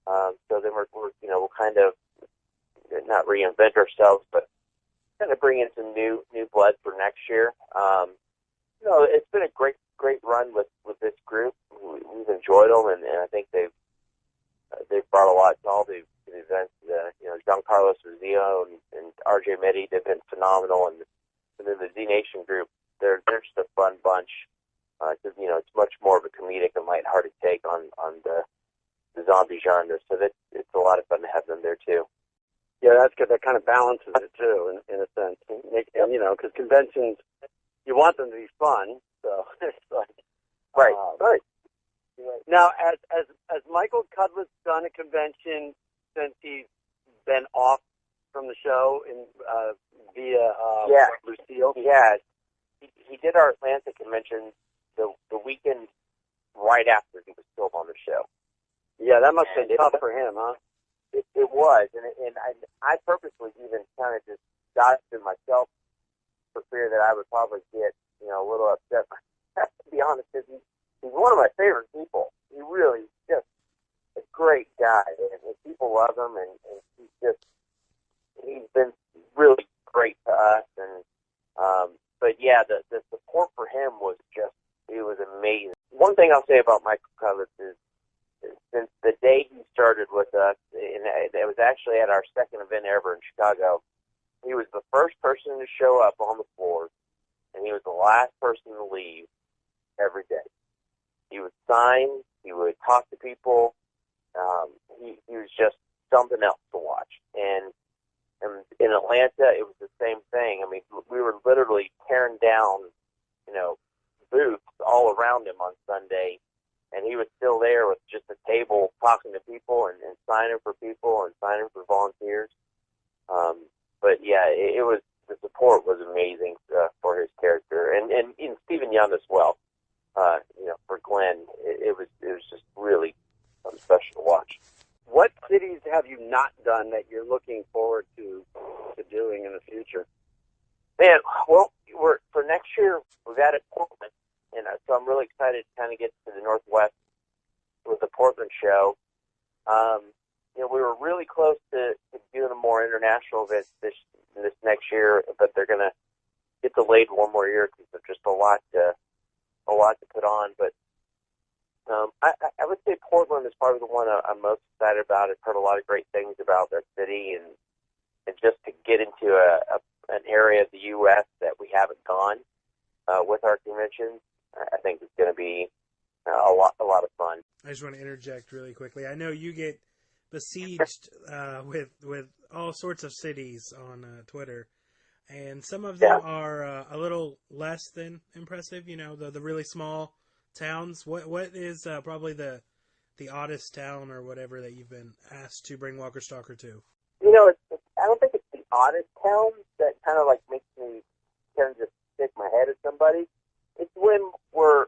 So then we'll kind of not reinvent ourselves, but kind of bring in some new blood for next year. It's been a great run with this group. We've enjoyed them, and I think they've brought a lot to all the events. John Carlos Rizio and RJ Meddy, they've been phenomenal, and then the Z Nation group, they're just a fun bunch. Because it's much more of a comedic and lighthearted take on the zombie genre, so that it's a lot of fun to have them there too. Yeah, that's good. That kind of balances it too, in a sense. And, because conventions, you want them to be fun, so it's like right. Now, as Michael Cudlett's done a convention since he's been off from the show via Lucille. He has. He did our Atlanta convention the weekend right after he was still on the show. Yeah, that must have been tough for him, huh? It was, and I purposely even kind of just dodged it myself for fear that I would probably get a little upset. To be honest, because he's one of my favorite people. He really is just a great guy, and people love him, and he's been really great to us. And but yeah, the support for him was it was amazing. One thing I'll say about Michael Cudlitz is since the day he started with us, and it was actually at our second event ever in Chicago, he was the first person to show up on the floor, and he was the last person to leave every day. He would sign, he would talk to people. He was just something else to watch. And in Atlanta, it was the same thing. I mean, we were literally tearing down, booths all around him on Sunday, and he was still there with just a table talking to people and signing for people and signing for volunteers. But yeah, the support was amazing for his character, and Stephen Young as well. For Glenn, it was just really special to watch. What cities have you not done that you're looking forward to doing in the future? Man, well, for next year we've added Portland, and so I'm really excited to kind of get to the Northwest with the Portland show. We were really close to doing a more international event this next year, but they're going to get delayed one more year because there's just a lot to put on. But I would say Portland is probably the one I'm most excited about. I've heard a lot of great things about their city, and just to get into an area of the U.S. that we haven't gone with our conventions, I think it's going to be a lot of fun. I just want to interject really quickly. I know you get besieged with all sorts of cities on Twitter, and some of them are a little less than impressive. The really small towns. What is probably the oddest town or whatever that you've been asked to bring Walker Stalker to? I don't think it's the oddest town that kind of makes me kind of just stick my head at somebody. It's when we'll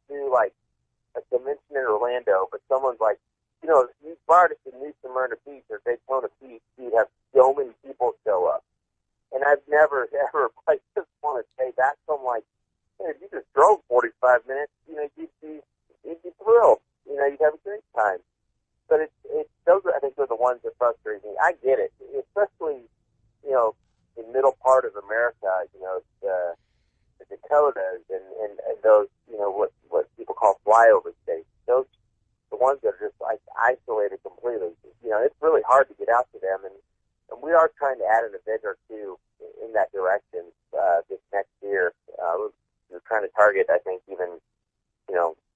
do a convention in Orlando, but someone's like, if you brought us to New Smyrna Beach or Daytona Beach, you'd have so many people show up. And I've never, ever, just want to say that. So I'm like, if you just drove 45 minutes, you'd be thrilled. You'd have a great time. But those I think are the ones that frustrate me. I get it, especially, in middle part of America, the Dakotas and those, what people call flyover states. Those, the ones that are just isolated completely. It's really hard to get out to them, and we are trying to add an event or two in that direction this next year. We're trying to target, I think, even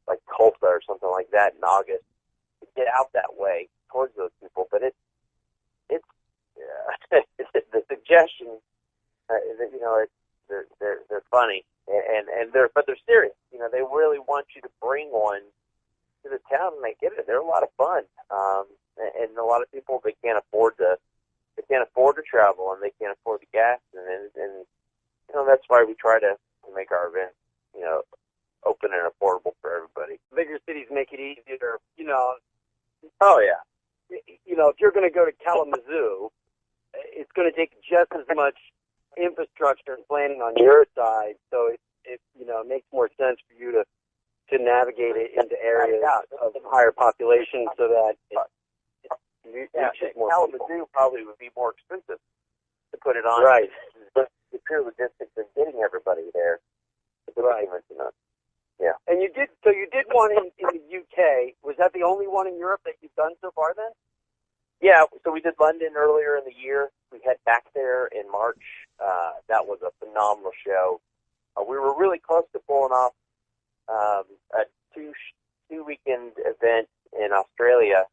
like Tulsa or something like that in August to get out that way towards those people. But it's the suggestions that they're funny and they're serious. They really want you to bring one to the town, and they get it. They're a lot of fun, and a lot of people they can't afford to travel, and they can't afford the gas, and that's why we try to make our events open and affordable for everybody. Bigger cities make it easier. Oh yeah. If you're going to go to Kalamazoo, it's going to take just as much infrastructure and planning on your side. So if it makes more sense for you to navigate it into areas of higher population so that Kalamazoo probably would be more expensive to put it on. Right. The pure logistics of getting everybody there. Right. Yeah. And you did one in the UK. Was that the only one in Europe that you've done so far then? Yeah, so we did London earlier in the year. We head back there in March. That was a phenomenal show. We were really close to pulling off a two-weekend event in Australia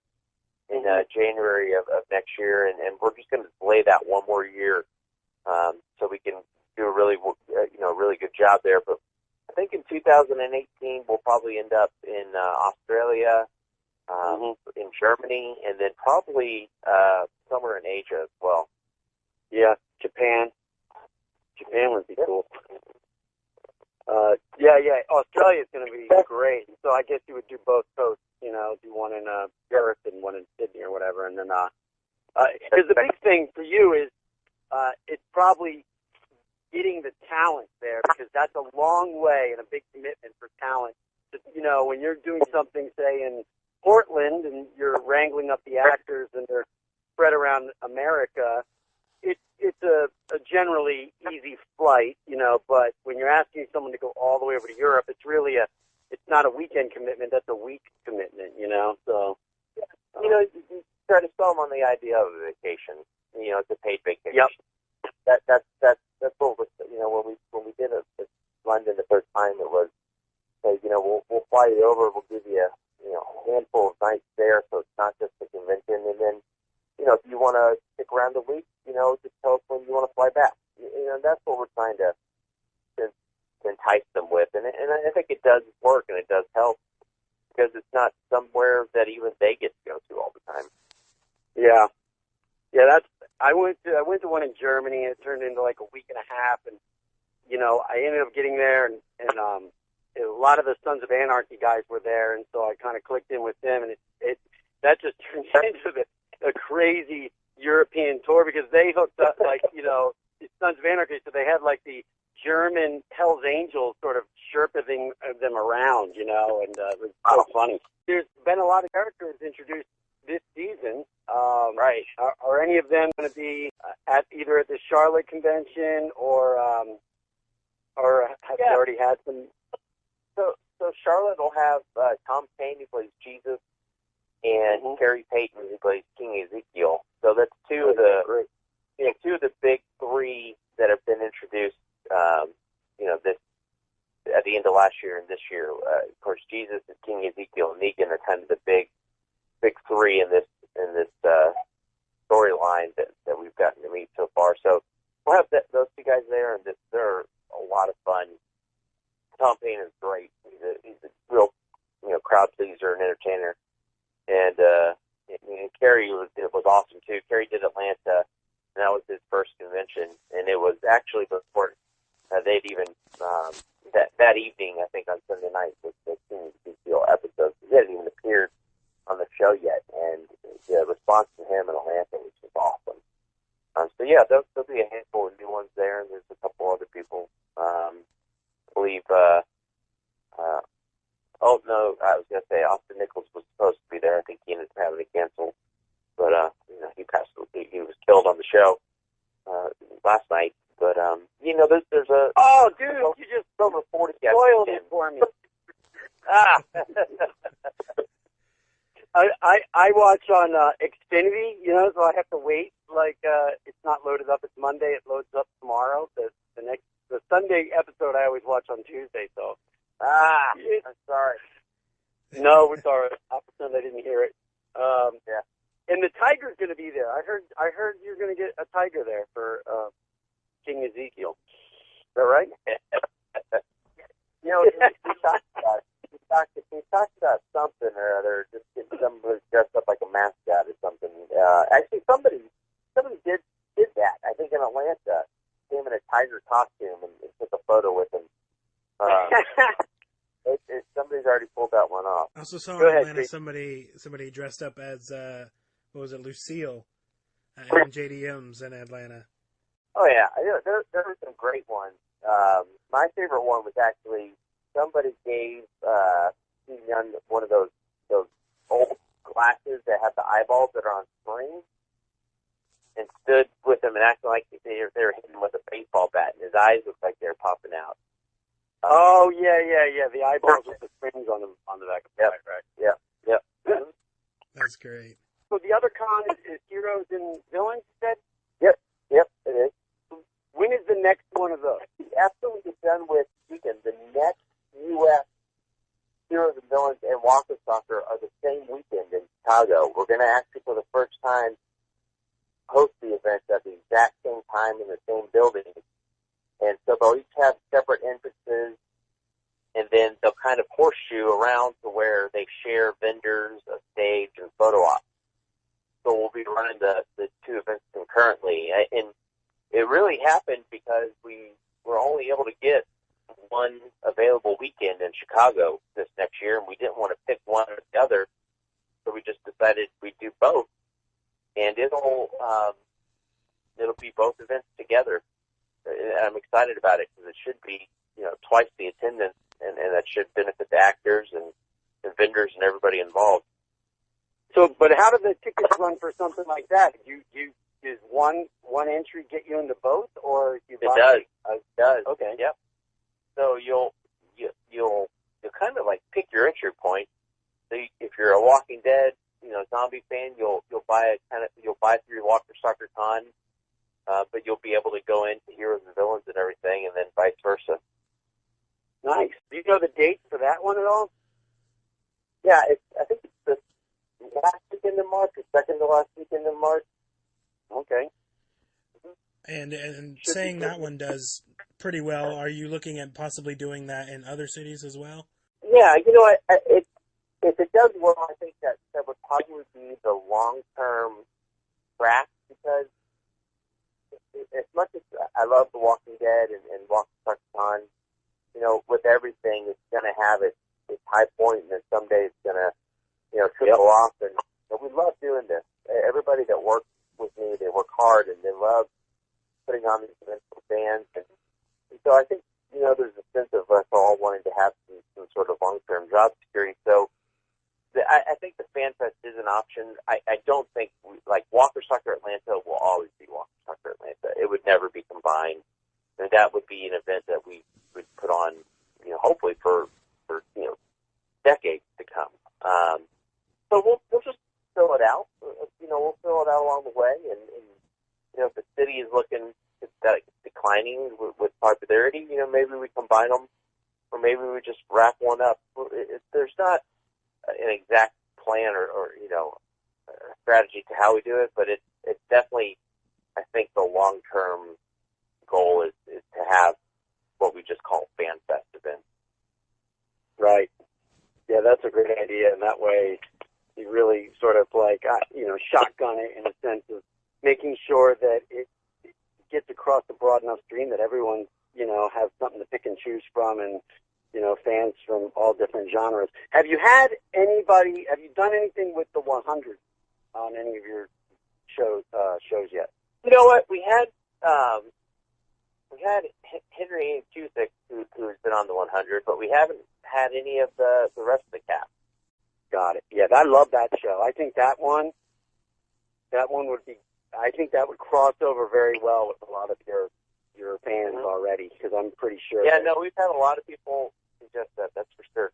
in January of next year, and we're just going to delay that one more year so we can do a really good job there. But I think in 2018 we'll probably end up in Australia, in Germany, and then probably somewhere in Asia as well. Yeah, Japan. Japan would be cool. Australia's going to be great. So I guess you would do both coasts, do one in Perth and one in Sydney or whatever. And then, because the big thing for you is it's probably getting the talent there, because that's a long way and a big commitment for talent. When you're doing something, say, in Portland and you're wrangling up the actors and they're spread around America, it's a generally easy flight, but when you're asking someone to go all the way over to Europe, it's not a weekend commitment, that's a week commitment, so. You try to sell them on the idea of a vacation, it's a paid vacation. Yep. That's what was, when we did it in London the first time, it was, we'll fly you over, we'll give you a handful of nights there, so it's not just the convention, and then, if you want to stick around a week, just tell us when you want to fly back. That's what we're trying to entice them with, and I think it does work and it does help, because it's not somewhere that even they get to go to all the time. Yeah, I went to one in Germany, and it turned into like a week and a half, and I ended up getting there, and a lot of the Sons of Anarchy guys were there, and so I kind of clicked in with them, and that just turned into a crazy European tour, because they hooked up the Sons of Anarchy, so they had like the German Hell's Angels sort of Sherpa-ing them around, and it was so funny. There's been a lot of characters introduced this season. Right. Are any of them going to be either at the Charlotte convention or have they already had some? So Charlotte will have Tom Kane, who plays Jesus, and Carrie Payton, who plays King Ezekiel. So that's two of the big three that have been introduced. This at the end of last year and this year. Of course, Jesus and King Ezekiel and Negan are kind of the big three in this storyline that we've gotten to meet so far. So we'll have those two guys there, and they're a lot of fun. Tom Payne is great. He's a real crowd pleaser and entertainer. And Carrie was awesome too. Carrie did Atlanta, and that was his first convention, and it was actually before they'd even that evening, I think on Sunday night, was the King Ezekiel episode. He hadn't even appeared on the show yet, and the response to him in Atlanta was just awesome. So yeah, there'll be a handful of new ones there, and there's a couple other people. I believe. Oh no, I was going to say Austin Nichols was supposed to be there. I think he ended up having to cancel, but he passed. He was killed on the show last night. But there's a dude, you just over 40 guys spoiled it for me. I watch on Xfinity, so I have to wait. Like it's not loaded up. It's Monday. It loads up tomorrow. The Sunday episode I always watch on Tuesday. So I'm sorry. No, it's all right. I'll pretend I didn't hear it. Yeah. And the tiger's going to be there. I heard you're going to get a tiger there for King Ezekiel. Is that right? We talked about something or other, just getting somebody dressed up like a mascot or something. Actually, somebody did that. I think in Atlanta, came in a tiger costume and took a photo with him. Somebody's already pulled that one off. I also saw in Atlanta somebody dressed up as Lucille at JDM's in Atlanta. Oh yeah, there were some great ones. my favorite one was actually somebody gave Steve Young one of those old glasses that have the eyeballs that are on springs, and stood with him and acted like they were hitting him with a baseball bat, and his eyes looked like they were popping out. Oh, yeah. The eyeballs with the springs on the back of the head, right? Yep. That's great. So the other con is Heroes and Villains, you said? Yep, it is. When is the next one of those? After we get done with Weekend, the next U.S. Heroes and Villains and Walker Stalker are the same weekend in Chicago. We're going to actually, for the first time, host the events at the exact same time in the same building. And so they'll each have separate entrances, and then they'll kind of horseshoe around to where they share vendors, a stage, and photo ops. So we'll be running the two events concurrently. And it really happened because we were only able to get one available weekend in Chicago this next year, and we didn't want to pick one or the other, so we just decided we'd do both. And it'll be both events together. I'm excited about it because it should be, twice the attendance, and that should benefit the actors and vendors and everybody involved. So, but how do the tickets run for something like that? Does one entry get you into both, or you buy? It does. Okay. Yep. So you'll kind of like pick your entry point. So if you're a Walking Dead, zombie fan, you'll buy through Walker Stalker Con, but you'll be able to go into Heroes and Villains and everything, and then vice versa. Nice. Do you know the date for that one at all? Yeah, I think it's the last weekend in March, or second to last weekend in March. Okay. And saying that one does pretty well, are you looking at possibly doing that in other cities as well? Yeah, if it does well, I think that would probably be the long-term track, because as much as I love The Walking Dead and Walker Stalker Con, with everything, it's going to have its high point, and then someday it's going to, trickle off. And we love doing this. Everybody that works with me, they work hard, and they love putting on these events for fans. And so I think, there's a sense of us all wanting to have some sort of long-term job security. So I think the Fan Fest is an option. I don't think, Walker Stalker Atlanta will always be Walker Stalker Atlanta. It would never be combined. And that would be an event that we would put on, hopefully for decades to come. So we'll just fill it out. We'll fill it out along the way. And if the city is looking declining with popularity, maybe we combine them, or maybe we just wrap one up. There's not an exact plan or a strategy to how we do it, but it's definitely, I think, the long-term goal is to have what we just call Fan Fest events. Right. Yeah, that's a great idea, and that way you really sort of shotgun it in a sense of making sure that it gets across the broad enough stream that everyone, has something to pick and choose from, and, fans from all different genres. Have you done anything with the 100 on any of your shows yet? You know what? We had Henry Cusick, who's been on the 100, but we haven't had any of the rest of the cast. Got it. Yeah, I love that show. I think that one would cross over very well with a lot of your fans already, because I'm pretty sure. Yeah, no, we've had a lot of people suggest that. That's for sure.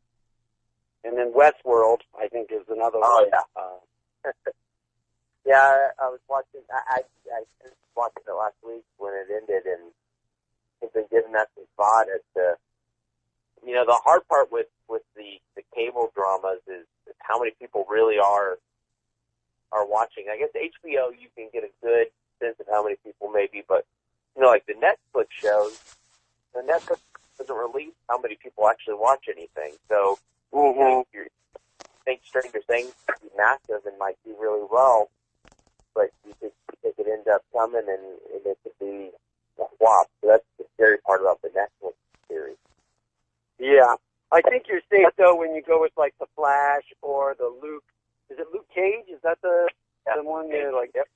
And then Westworld, I think, is another one. Oh, yeah. Yeah, I was watching. I finished watching it last week when it ended, and have been giving that some thought as to, the hard part with the cable dramas is how many people really are watching. I guess HBO, you can get a good sense of how many people maybe, but like the Netflix shows, the Netflix doesn't release how many people actually watch anything. So you think Stranger Things could be massive and might do really well, but it could end up coming and it could be a flop. So that's the scary part about the Netflix series. Yeah. I think you're safe, though, when you go with, the Flash or the Luke. Is it Luke Cage? Is that the one you're like, yep.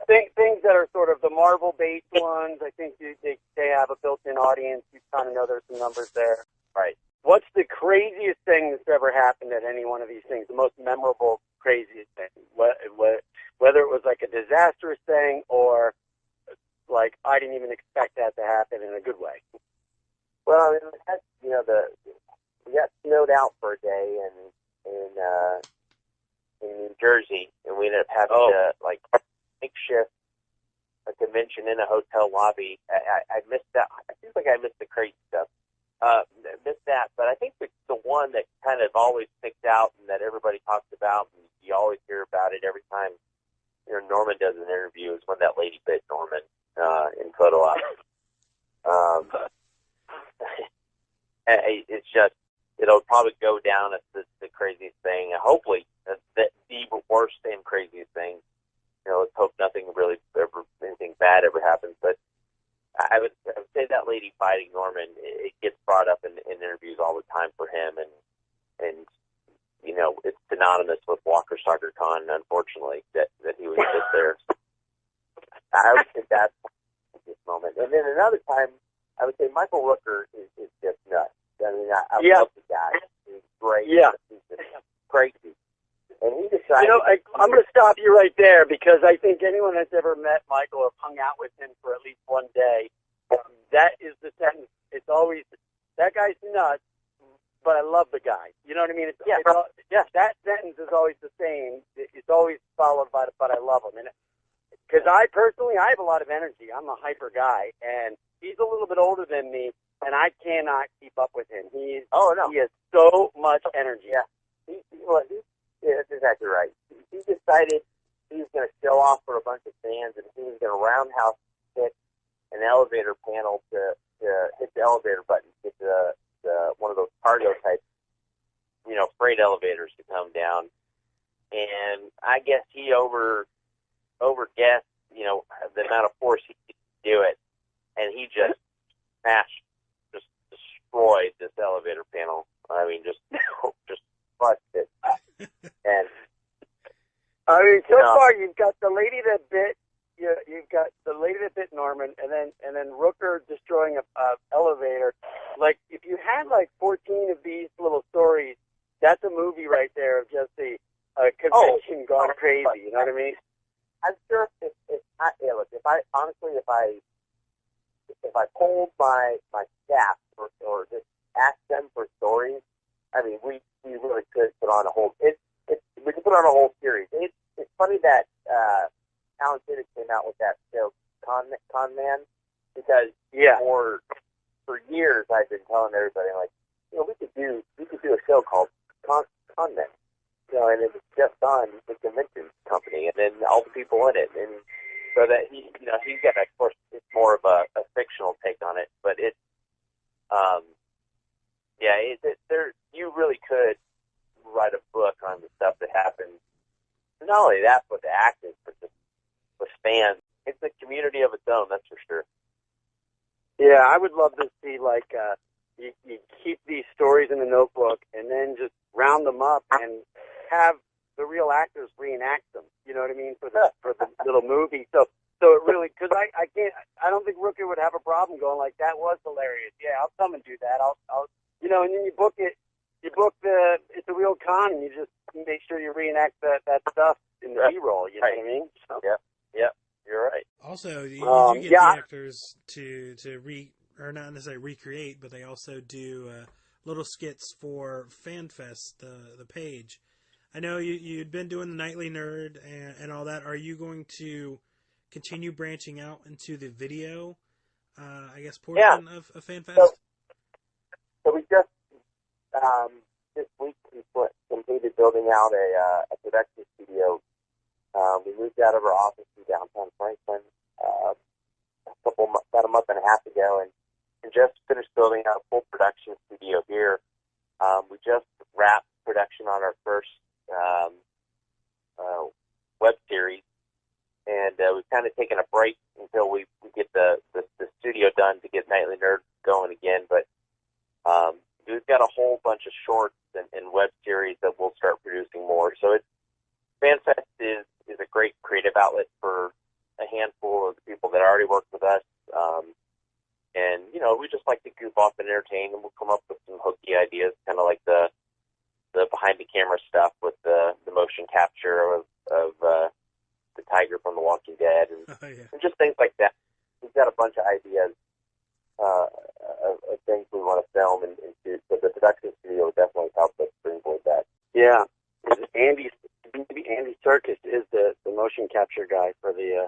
things that are sort of the Marvel-based ones, I think they have a built-in audience. You kind of know there's some numbers there. Right. What's the craziest thing that's ever happened at any one of these things? The most memorable, craziest thing? Whether it was like a disastrous thing or like I didn't even expect that to happen in a good way. Well, I mean, we got snowed out for a day in New Jersey, and we ended up having to like makeshift a convention in a hotel lobby. I missed that. I feel like I missed the crazy stuff. Missed that, but I think the one that kind of always sticks out and that everybody talks about, and you always hear about it every time Norman does an interview, is when that lady bit Norman in photo op. It's just, it'll probably go down as the craziest thing. Hopefully, the worst and craziest thing. Let's hope anything bad ever happens. But I would say that lady fighting Norman, it gets brought up in interviews all the time for him, and it's synonymous with Walker Stalker Con, unfortunately, that he was just there. I would say that's this moment. And then another time, I would say Michael Rooker is just nuts. I mean, I love the guy. He's great. Yeah. He's just crazy. And he decided... I'm going to stop you right there because I think anyone that's ever met Michael or hung out with him for at least one day, that is the sentence. It's always, that guy's nuts, but I love the guy. You know what I mean? That sentence is always the same. It's always followed by, but I love him. Because I have a lot of energy. I'm a hyper guy, and he's a little bit older than me, and I cannot keep up with him. He has so much energy. Yeah, that's exactly right. He decided he was going to show off for a bunch of fans, and he was going to roundhouse hit an elevator panel to hit the elevator button, get the one of those cargo type, freight elevators to come down. And I guess he overguessed, the amount of force he could do it, and he just destroyed this elevator panel. I mean, just crushed it. And I mean, so far you've got the lady that bit. You've got the lady that bit Norman, and then Rooker destroying a elevator. Like, if you had like 14 of these little stories, that's a movie right there of just the convention gone crazy. You know what I mean? I'm sure if I polled my staff or just asked them for stories, I mean, we really could put on a whole. We could put on a whole series. It's funny that Alan Tudyk came out with that show Con Man, because for years I've been telling everybody, like, we could do a show called Con Man, and it was just on the convention company, and then all the people in it, and so that he's got, of course, it's more of a fictional take on it, but it's you really could write a book on the stuff that happened. Not only that, but the actors, but just with fans. It's a community of its own, that's for sure. Yeah, I would love to see, like, you keep these stories in a notebook and then just round them up and have the real actors reenact them. You know what I mean? For the little movie. So it really, because I don't think Rooker would have a problem going like, that was hilarious. Yeah, I'll come and do that. I'll and then you book it. You book it's a real con, and you just make sure you reenact that stuff in the B-roll. You know what I mean? So. Yeah, you're right. Also, you do get the actors to or not necessarily recreate, but they also do little skits for FanFest, the page. I know you'd been doing the Nightly Nerd and all that. Are you going to continue branching out into the video, portion of FanFest? So we just, this week we completed building out a production studio. We moved out of our office in downtown Franklin about a month and a half ago, and just finished building out a full production studio here. We just wrapped production on our first web series, and we've kind of taken a break until we get the studio done to get Nightly Nerd going again. But we've got a whole bunch of shorts and web series that we'll start producing more. So FanFest is a great creative outlet for a handful of the people that already work with us. And, you know, we just like to goof off and entertain, and we'll come up with some hokey ideas, kind of like the behind-the-camera stuff with the motion capture of the tiger from The Walking Dead, and just things like that. We've got a bunch of ideas of things we want to film and shoot, so the production studio definitely helped us springboard that. Yeah. Andy Serkis is the motion capture guy for the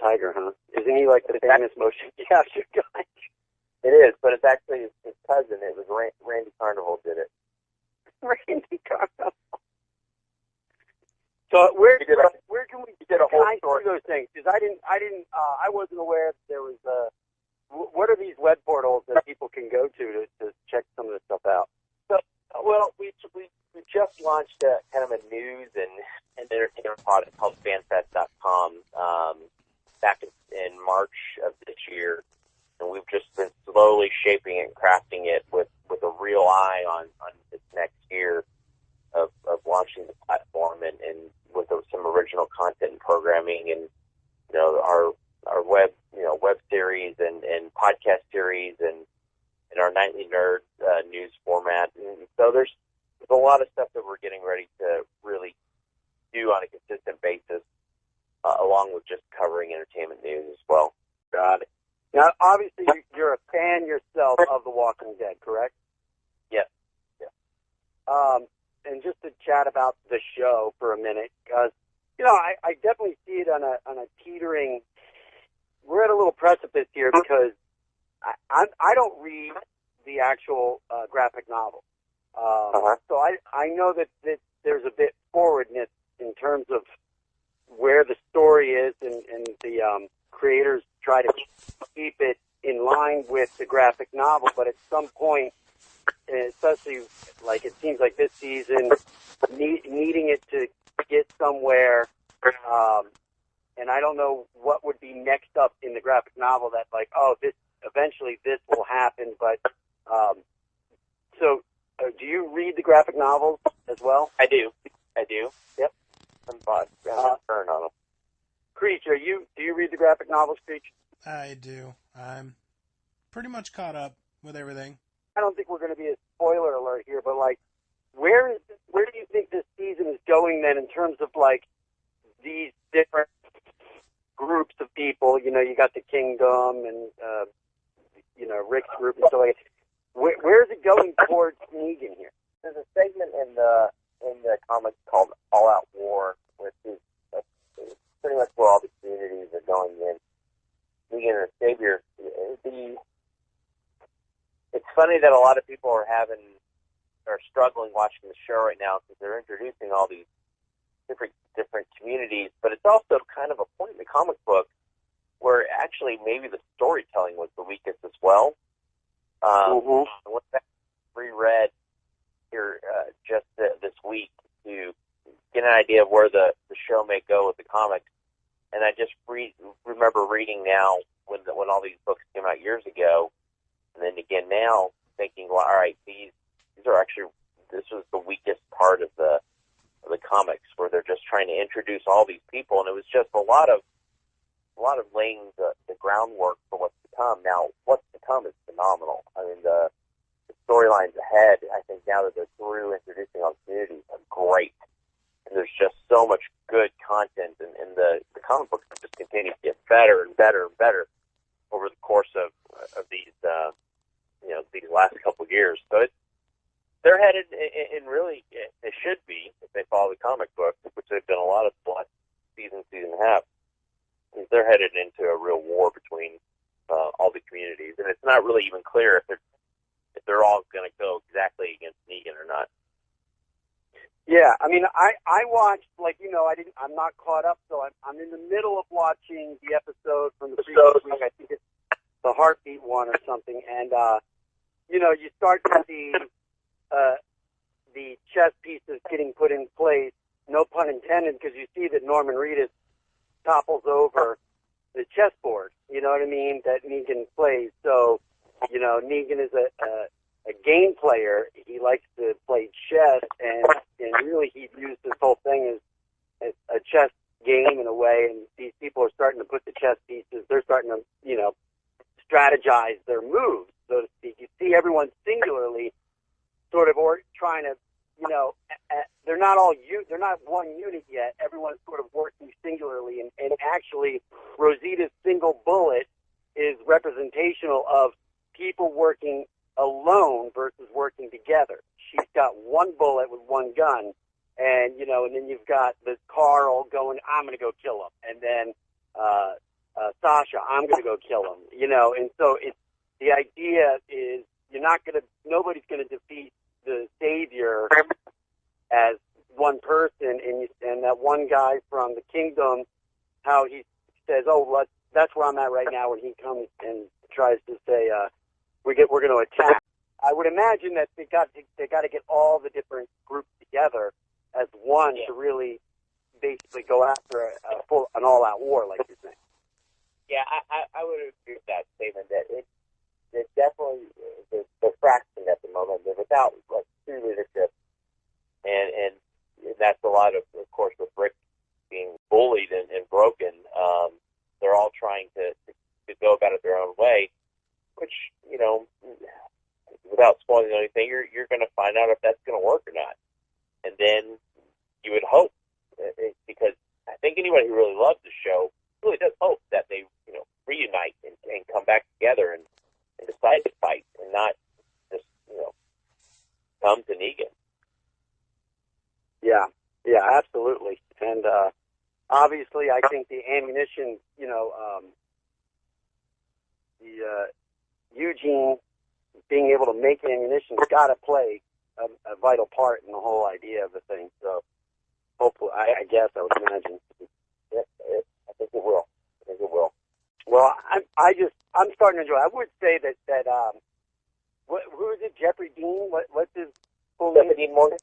tiger, huh? Isn't he like the famous motion capture guy? It is, but it's actually his cousin. It was Randy Carnival did it. Randy Carnival. So where can we did a whole see those things? Because I wasn't aware that there was what are these web portals that people can go to check some of this stuff out? So, well, we just launched kind of a news and entertainment product called fanfest.com back in March of this year, and we've just been slowly shaping it and crafting it with a real eye on this next year of launching the platform and with some original content and programming, and you know our web series and podcast series and our Nightly Nerd news format. And so there's a lot of stuff that we're getting ready to really do on a consistent basis, along with just covering entertainment news as well. Got it. Now, obviously, you're a fan yourself of The Walking Dead, correct? Yes. And just to chat about the show for a minute, because I definitely see it on a teetering. We're at a little precipice here because I don't read the actual graphic novel, so I know that there's a bit forwardness in terms of where the story is, and the creators try to keep it in line with the graphic novel, but at some point, especially like it seems like this season, needing it to get somewhere, and I don't know what would be next up in the graphic novel that like, eventually this will happen, but so do you read the graphic novels as well? I do. Yep. I'm turn on them. Creech, do you read the graphic novels, Creech? I do. I'm pretty much caught up with everything. I don't think we're going to be a spoiler alert here, but like, where do you think this season is going then in terms of like these different groups of people? You know, you got the Kingdom and Rick's group and stuff like that. Where is it going towards Negan here? There's a segment in the comics called All Out War, which is pretty much where all the communities are going in. Negan and Savior. It's funny that a lot of people are struggling watching the show right now because they're introducing all these different communities, but it's also kind of a point in the comic book where actually maybe the storytelling was the weakest as well. Once I reread here just this week to get an idea of where the show may go with the comics, and I just remember reading now when all these books came out years ago, and then again now thinking, well, all right, these are actually, this was the weakest part of the comics where they're just trying to introduce all these people, and it was just a lot of laying the groundwork for what's to come. Now, what's to come is phenomenal. I mean, the storylines ahead, I think now that they're through introducing all the communities, are great. And there's just so much good content, and the comic books just continue to get better and better and better over the course of these these last couple of years. So they're headed, and really they should be if they follow the comic books, which they've done a lot of the last season and a half. They're headed into a real war between all the communities, and it's not really even clear if they're all going to go exactly against Negan or not. Yeah, I mean, I watched, I'm not caught up, so I'm in the middle of watching the episode from the previous week. I think it's the Heartbeat one or something, and you start to see the chess pieces getting put in place. No pun intended, because you see that Norman Reedus topples over the chessboard. You know what I mean? That Negan plays. So, Negan is a game player. He likes to play chess, and really he views this whole thing as a chess game in a way, and these people are starting starting to put the chess pieces. They're starting to, strategize their moves, so to speak. You see everyone singularly sort of trying to, they're not they're not one unit yet. Everyone's sort of working singularly, and actually Rosita's single bullet is representational of people working alone versus working together. She's got one bullet with one gun, and then you've got the Carl going, I'm going to go kill him, and then Sasha, I'm going to go kill him, and so the idea is nobody's going to defeat the savior as one person, and that one guy from the kingdom, how he says, that's where I'm at right now, when he comes and tries to say, we're going to attack. I would imagine that they got to get all the different groups together as one to really basically go after an all-out war, like you're saying. Yeah, I would agree with that statement. That it's definitely the fraction at the moment. They're without true leadership, and that's a lot of course, with Rick being bullied and broken. They're all trying to go about it their own way, which without spoiling anything, you're going to find out if that's going to work or not, and then you would hope, because I think anybody who really loves the show really does hope that they reunite and come back together and decide to fight and not just come to Negan. Yeah, absolutely. And obviously, I think the ammunition, Eugene being able to make ammunition has got to play a vital part in the whole idea of the thing. So hopefully, I guess I would imagine. I think it will. Well, I'm starting to enjoy it. I would say that who is it? Jeffrey Dean? What's his full name? Jeffrey Dean Morgan.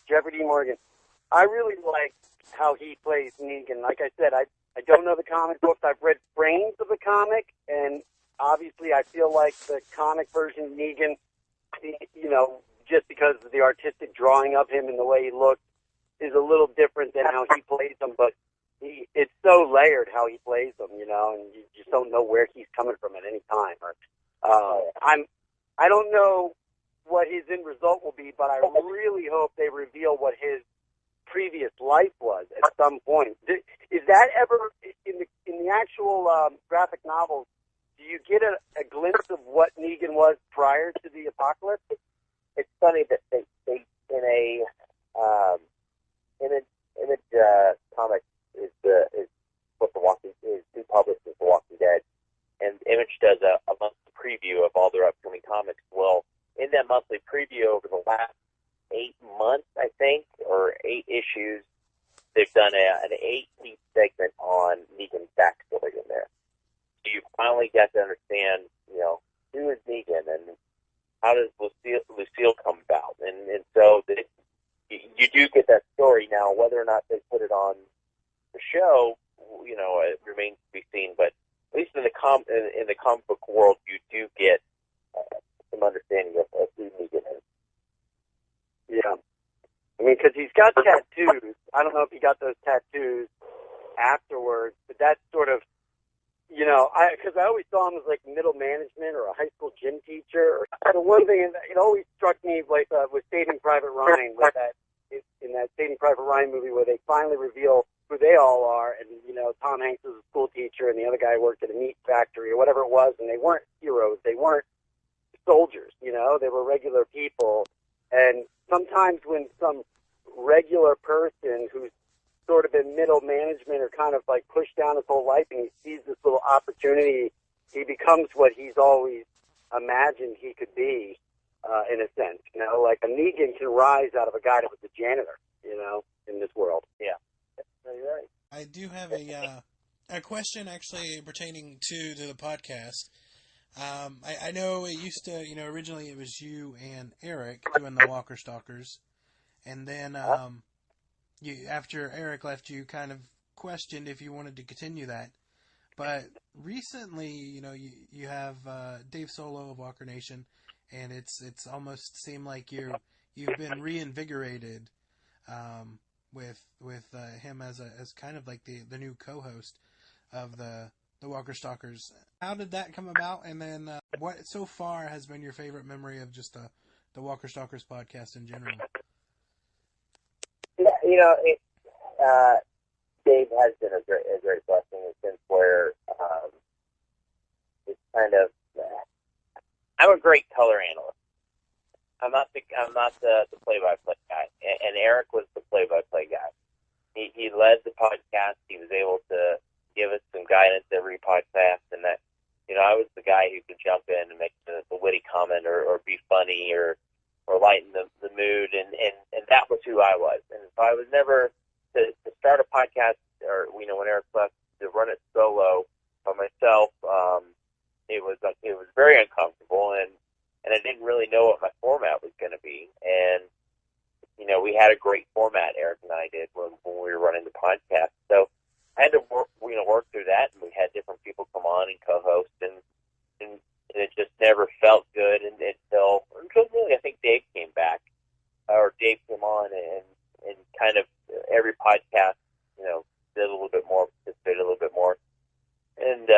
Jeffrey Dean Morgan. I really like how he plays Negan. Like I said, I don't know the comic books. I've read frames of the comic, and obviously I feel like the comic version of Negan, just because of the artistic drawing of him and the way he looks, is a little different than how he plays them, but it's so layered how he plays them, and you just don't know where he's coming from at any time. I don't know what his end result will be, but I really hope they reveal what his previous life was at some point. Is that ever in the actual graphic novels? Do you get a glimpse of what Negan was prior to the apocalypse? It's funny that they in a image comic is what The Walking is published as The Walking Dead, and Image does a monthly preview of all their upcoming comics. Well, in that monthly preview over the last 8 months, I think, or 8 issues, they've done an 8-piece segment on Negan's backstory in there. So you finally get to understand, who is Negan and how does Lucille come about, and so you do get that story. Now, whether or not they put it on the show, it remains to be seen. But at least in the comic book world, you do get some understanding of who Negan is. Yeah, because he's got tattoos. I don't know if he got those tattoos afterwards, but that's sort of, because I always saw him as like middle management or a high school gym teacher. The one thing it always struck me with Saving Private Ryan, with that in that Saving Private Ryan movie where they finally reveal who they all are, and Tom Hanks was a school teacher, and the other guy worked at a meat factory or whatever it was, and they weren't heroes, they weren't soldiers, they were regular people. And sometimes when some regular person who's sort of in middle management or kind of like pushed down his whole life, and he sees this little opportunity, he becomes what he's always imagined he could be, in a sense. Like a Negan can rise out of a guy that was a janitor, in this world. Yeah, that's right. I do have a question actually pertaining to the podcast. I know it used to, originally it was you and Eric doing the Walker Stalkers, and then after Eric left, you kind of questioned if you wanted to continue that. But recently, you have Dave Solo of Walker Nation, and it's almost seemed like you've been reinvigorated with him as kind of like the new co-host. of the Walker Stalkers. How did that come about? And then what so far has been your favorite memory of just the Walker Stalkers podcast in general? Yeah, Dave has been a great blessing since where it's kind of. I'm a great color analyst. I'm not the play-by-play guy, and Eric was the play-by-play guy. He led the podcast. He was able to give us some guidance every podcast, and that I was the guy who could jump in and make the witty comment or be funny or lighten the mood, and that was who I was. And so I was never to start a podcast or when Eric left to run it solo by myself. It was very uncomfortable, and I didn't really know what my format was going to be. And we had a great format, Eric and I did when we were running the podcast. So I had to work through that, and we had different people come on and co-host, and it just never felt good until really I think Dave came back, or Dave came on and kind of every podcast did a little bit more, participated a little bit more, and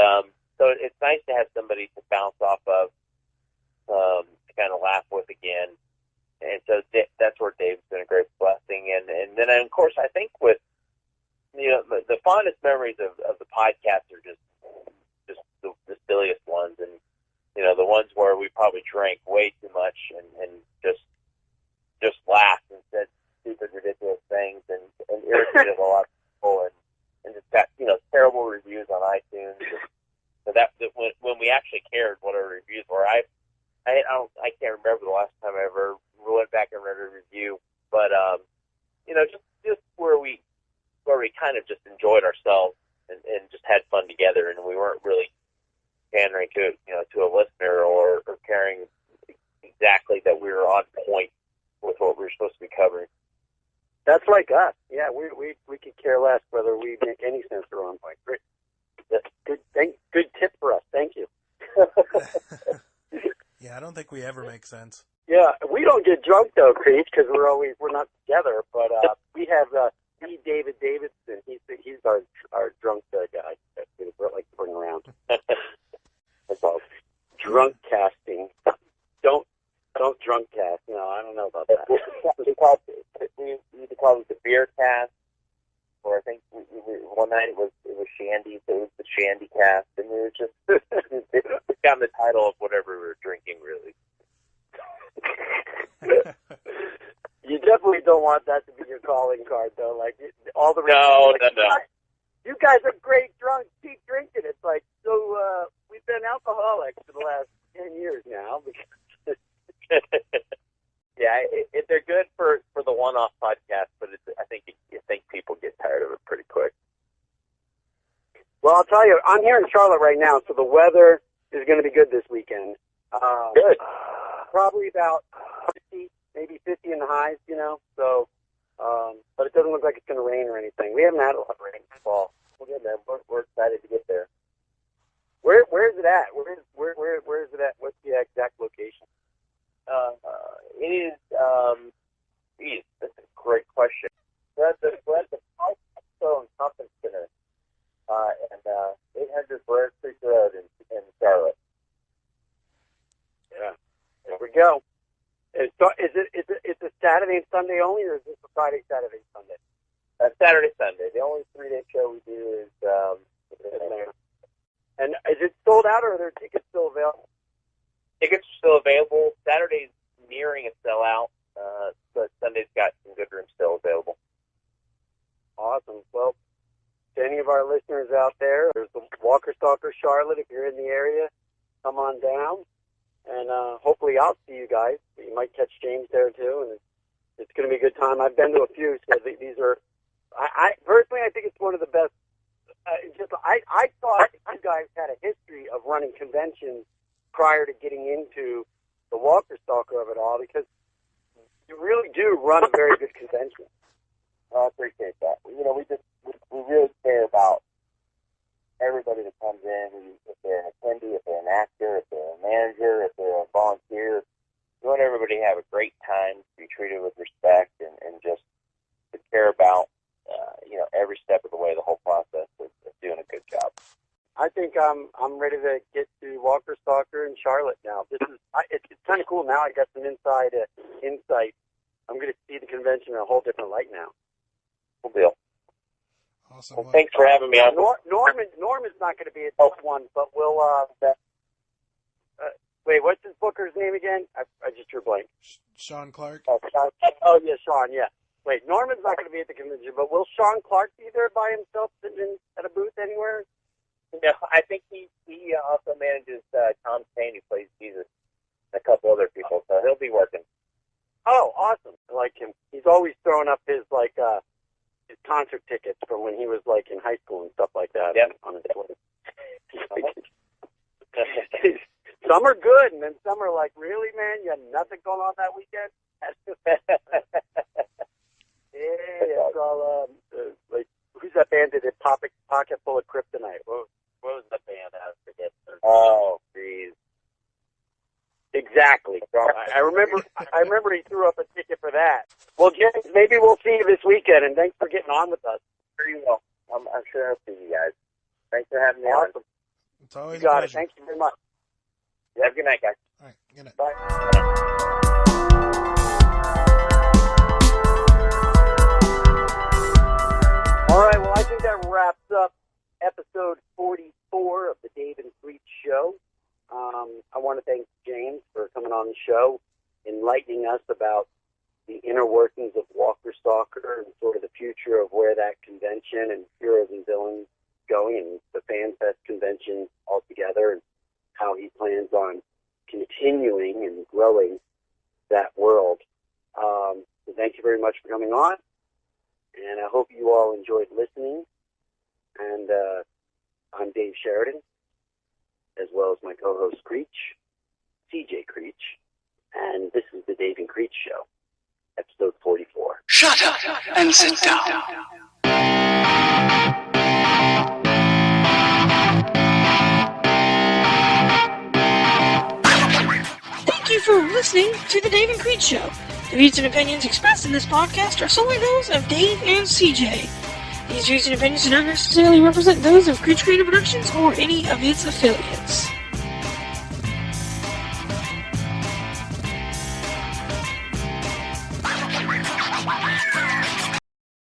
so it's nice to have somebody to bounce off of, to kind of laugh with again, and so that's where Dave's been a great blessing, and then of course I think with the fondest memories of the podcast are just the silliest ones, and the ones where we probably drank way too much and just laughed and said stupid, ridiculous things and irritated a lot of people and just got terrible reviews on iTunes. So that when we actually cared what our reviews were, I can't remember the last time I ever went back and read a review, but just where we kind of just enjoyed ourselves and just had fun together, and we weren't really pandering to a listener or caring exactly that we were on point with what we were supposed to be covering. That's like us. Yeah, we could care less whether we make any sense or on point. Great. That's good tip for us. Thank you. Yeah, I don't think we ever make sense. Yeah, we don't get drunk though, Creech, because we're not together. But we have David Davidson. He's our drunk guy that we like to bring around. That's all. Drunk casting. Don't drunk cast. No, I don't know about that. We used to call it the beer cast, or I think one night it was Shandy, so it was the Shandy cast, and we were just it got the title of whatever we were drinking, really. You definitely don't want that to be your calling card, though. Like all the no. You guys are great drunk. Keep drinking. It's like we've been alcoholics for the last 10 years now. Yeah, they're good for the one-off podcast, but I think people get tired of it pretty quick. Well, I'll tell you, I'm here in Charlotte right now, so the weather is going to be good this weekend. Good. Probably about 50, maybe 50 in the highs, So, but it doesn't look like it's going to rain or anything. We haven't had a lot of rain this fall. Well, good, man. We're excited to get there. Where is it at? Where is it at? What's the exact location? It is. That's a great question. We're at the Hacksaw and Conference Center, and 800 Briar Creek Road in Charlotte. Yeah, there we go. Is it a Saturday and Sunday only, or is this a Friday, Saturday, Sunday? Saturday, Sunday. The only 3-day show we do is. And is it sold out, or are there tickets still available? Tickets are still available. Saturday's nearing a sellout, but Sunday's got some good rooms still available. Awesome. Well, to any of our listeners out there, there's the Walker Stalker Charlotte. If you're in the area, come on down, and hopefully I'll see you guys. You might catch James there too, and it's going to be a good time. I've been to a few, so these are. I personally, I think it's one of the best. I thought you guys had a history of running conventions prior to getting into the Walker Stalker of it all, because you really do run a very good convention. I appreciate that. We really care about everybody that comes in, if they're an attendee, if they're an actor, if they're a manager, if they're a volunteer. We want everybody to have a great time, to be treated with respect, and just to care about every step of the way, the whole process of doing a good job. I think I'm ready to get to Walker Stalker in Charlotte now. It's kind of cool now. I got some insight. I'm going to see the convention in a whole different light now. Cool deal. Awesome. Well, thanks for having me on. Norman's not going to be at this one, but we'll. Wait, what's his booker's name again? I just drew blank. Sean Clark. Oh yeah, Sean. Yeah. Wait, Norman's not going to be at the convention, but will Sean Clark be there by himself, sitting at a booth anywhere? No, I think he also manages Tom Stain, who plays Jesus, and a couple other people, so he'll be working. Oh, awesome! I like him. He's always throwing up his his concert tickets from when he was in high school and stuff like that. Yep. On his Twitter. Some are good, and then some are like, really, man? You had nothing going on that weekend? Yeah, it's all, who's that band that did Pocket Full of Kryptonite? What was the band? I forget. Oh, geez. Exactly. I remember he threw up a ticket for that. Well, James, maybe we'll see you this weekend, and thanks for getting on with us. Sure you will. I'm sure I'll see you guys. Thanks for having me on. It's always you got a it. Thank you very much. Have a good night, guys. All right. Good night. Bye. All right, well, I think that wraps up episode 44 of the Dave and Creech Show. I want to thank James for coming on the show, enlightening us about the inner workings of Walker Stalker and sort of the future of where that convention and Heroes and Villains going and the Fan Fest convention altogether, and how he plans on continuing and growing that world. So thank you very much for coming on, and I hope you all enjoyed listening. And I'm Dave Sheridan, as well as my co-host Creech, CJ Creech, and this is the Dave and Creech Show, episode 44. Shut up and sit down. Thank you for listening to the Dave and Creech Show. The views and opinions expressed in this podcast are solely those of Dave and CJ. These views and opinions do not necessarily represent those of Creech Creative Productions or any of its affiliates.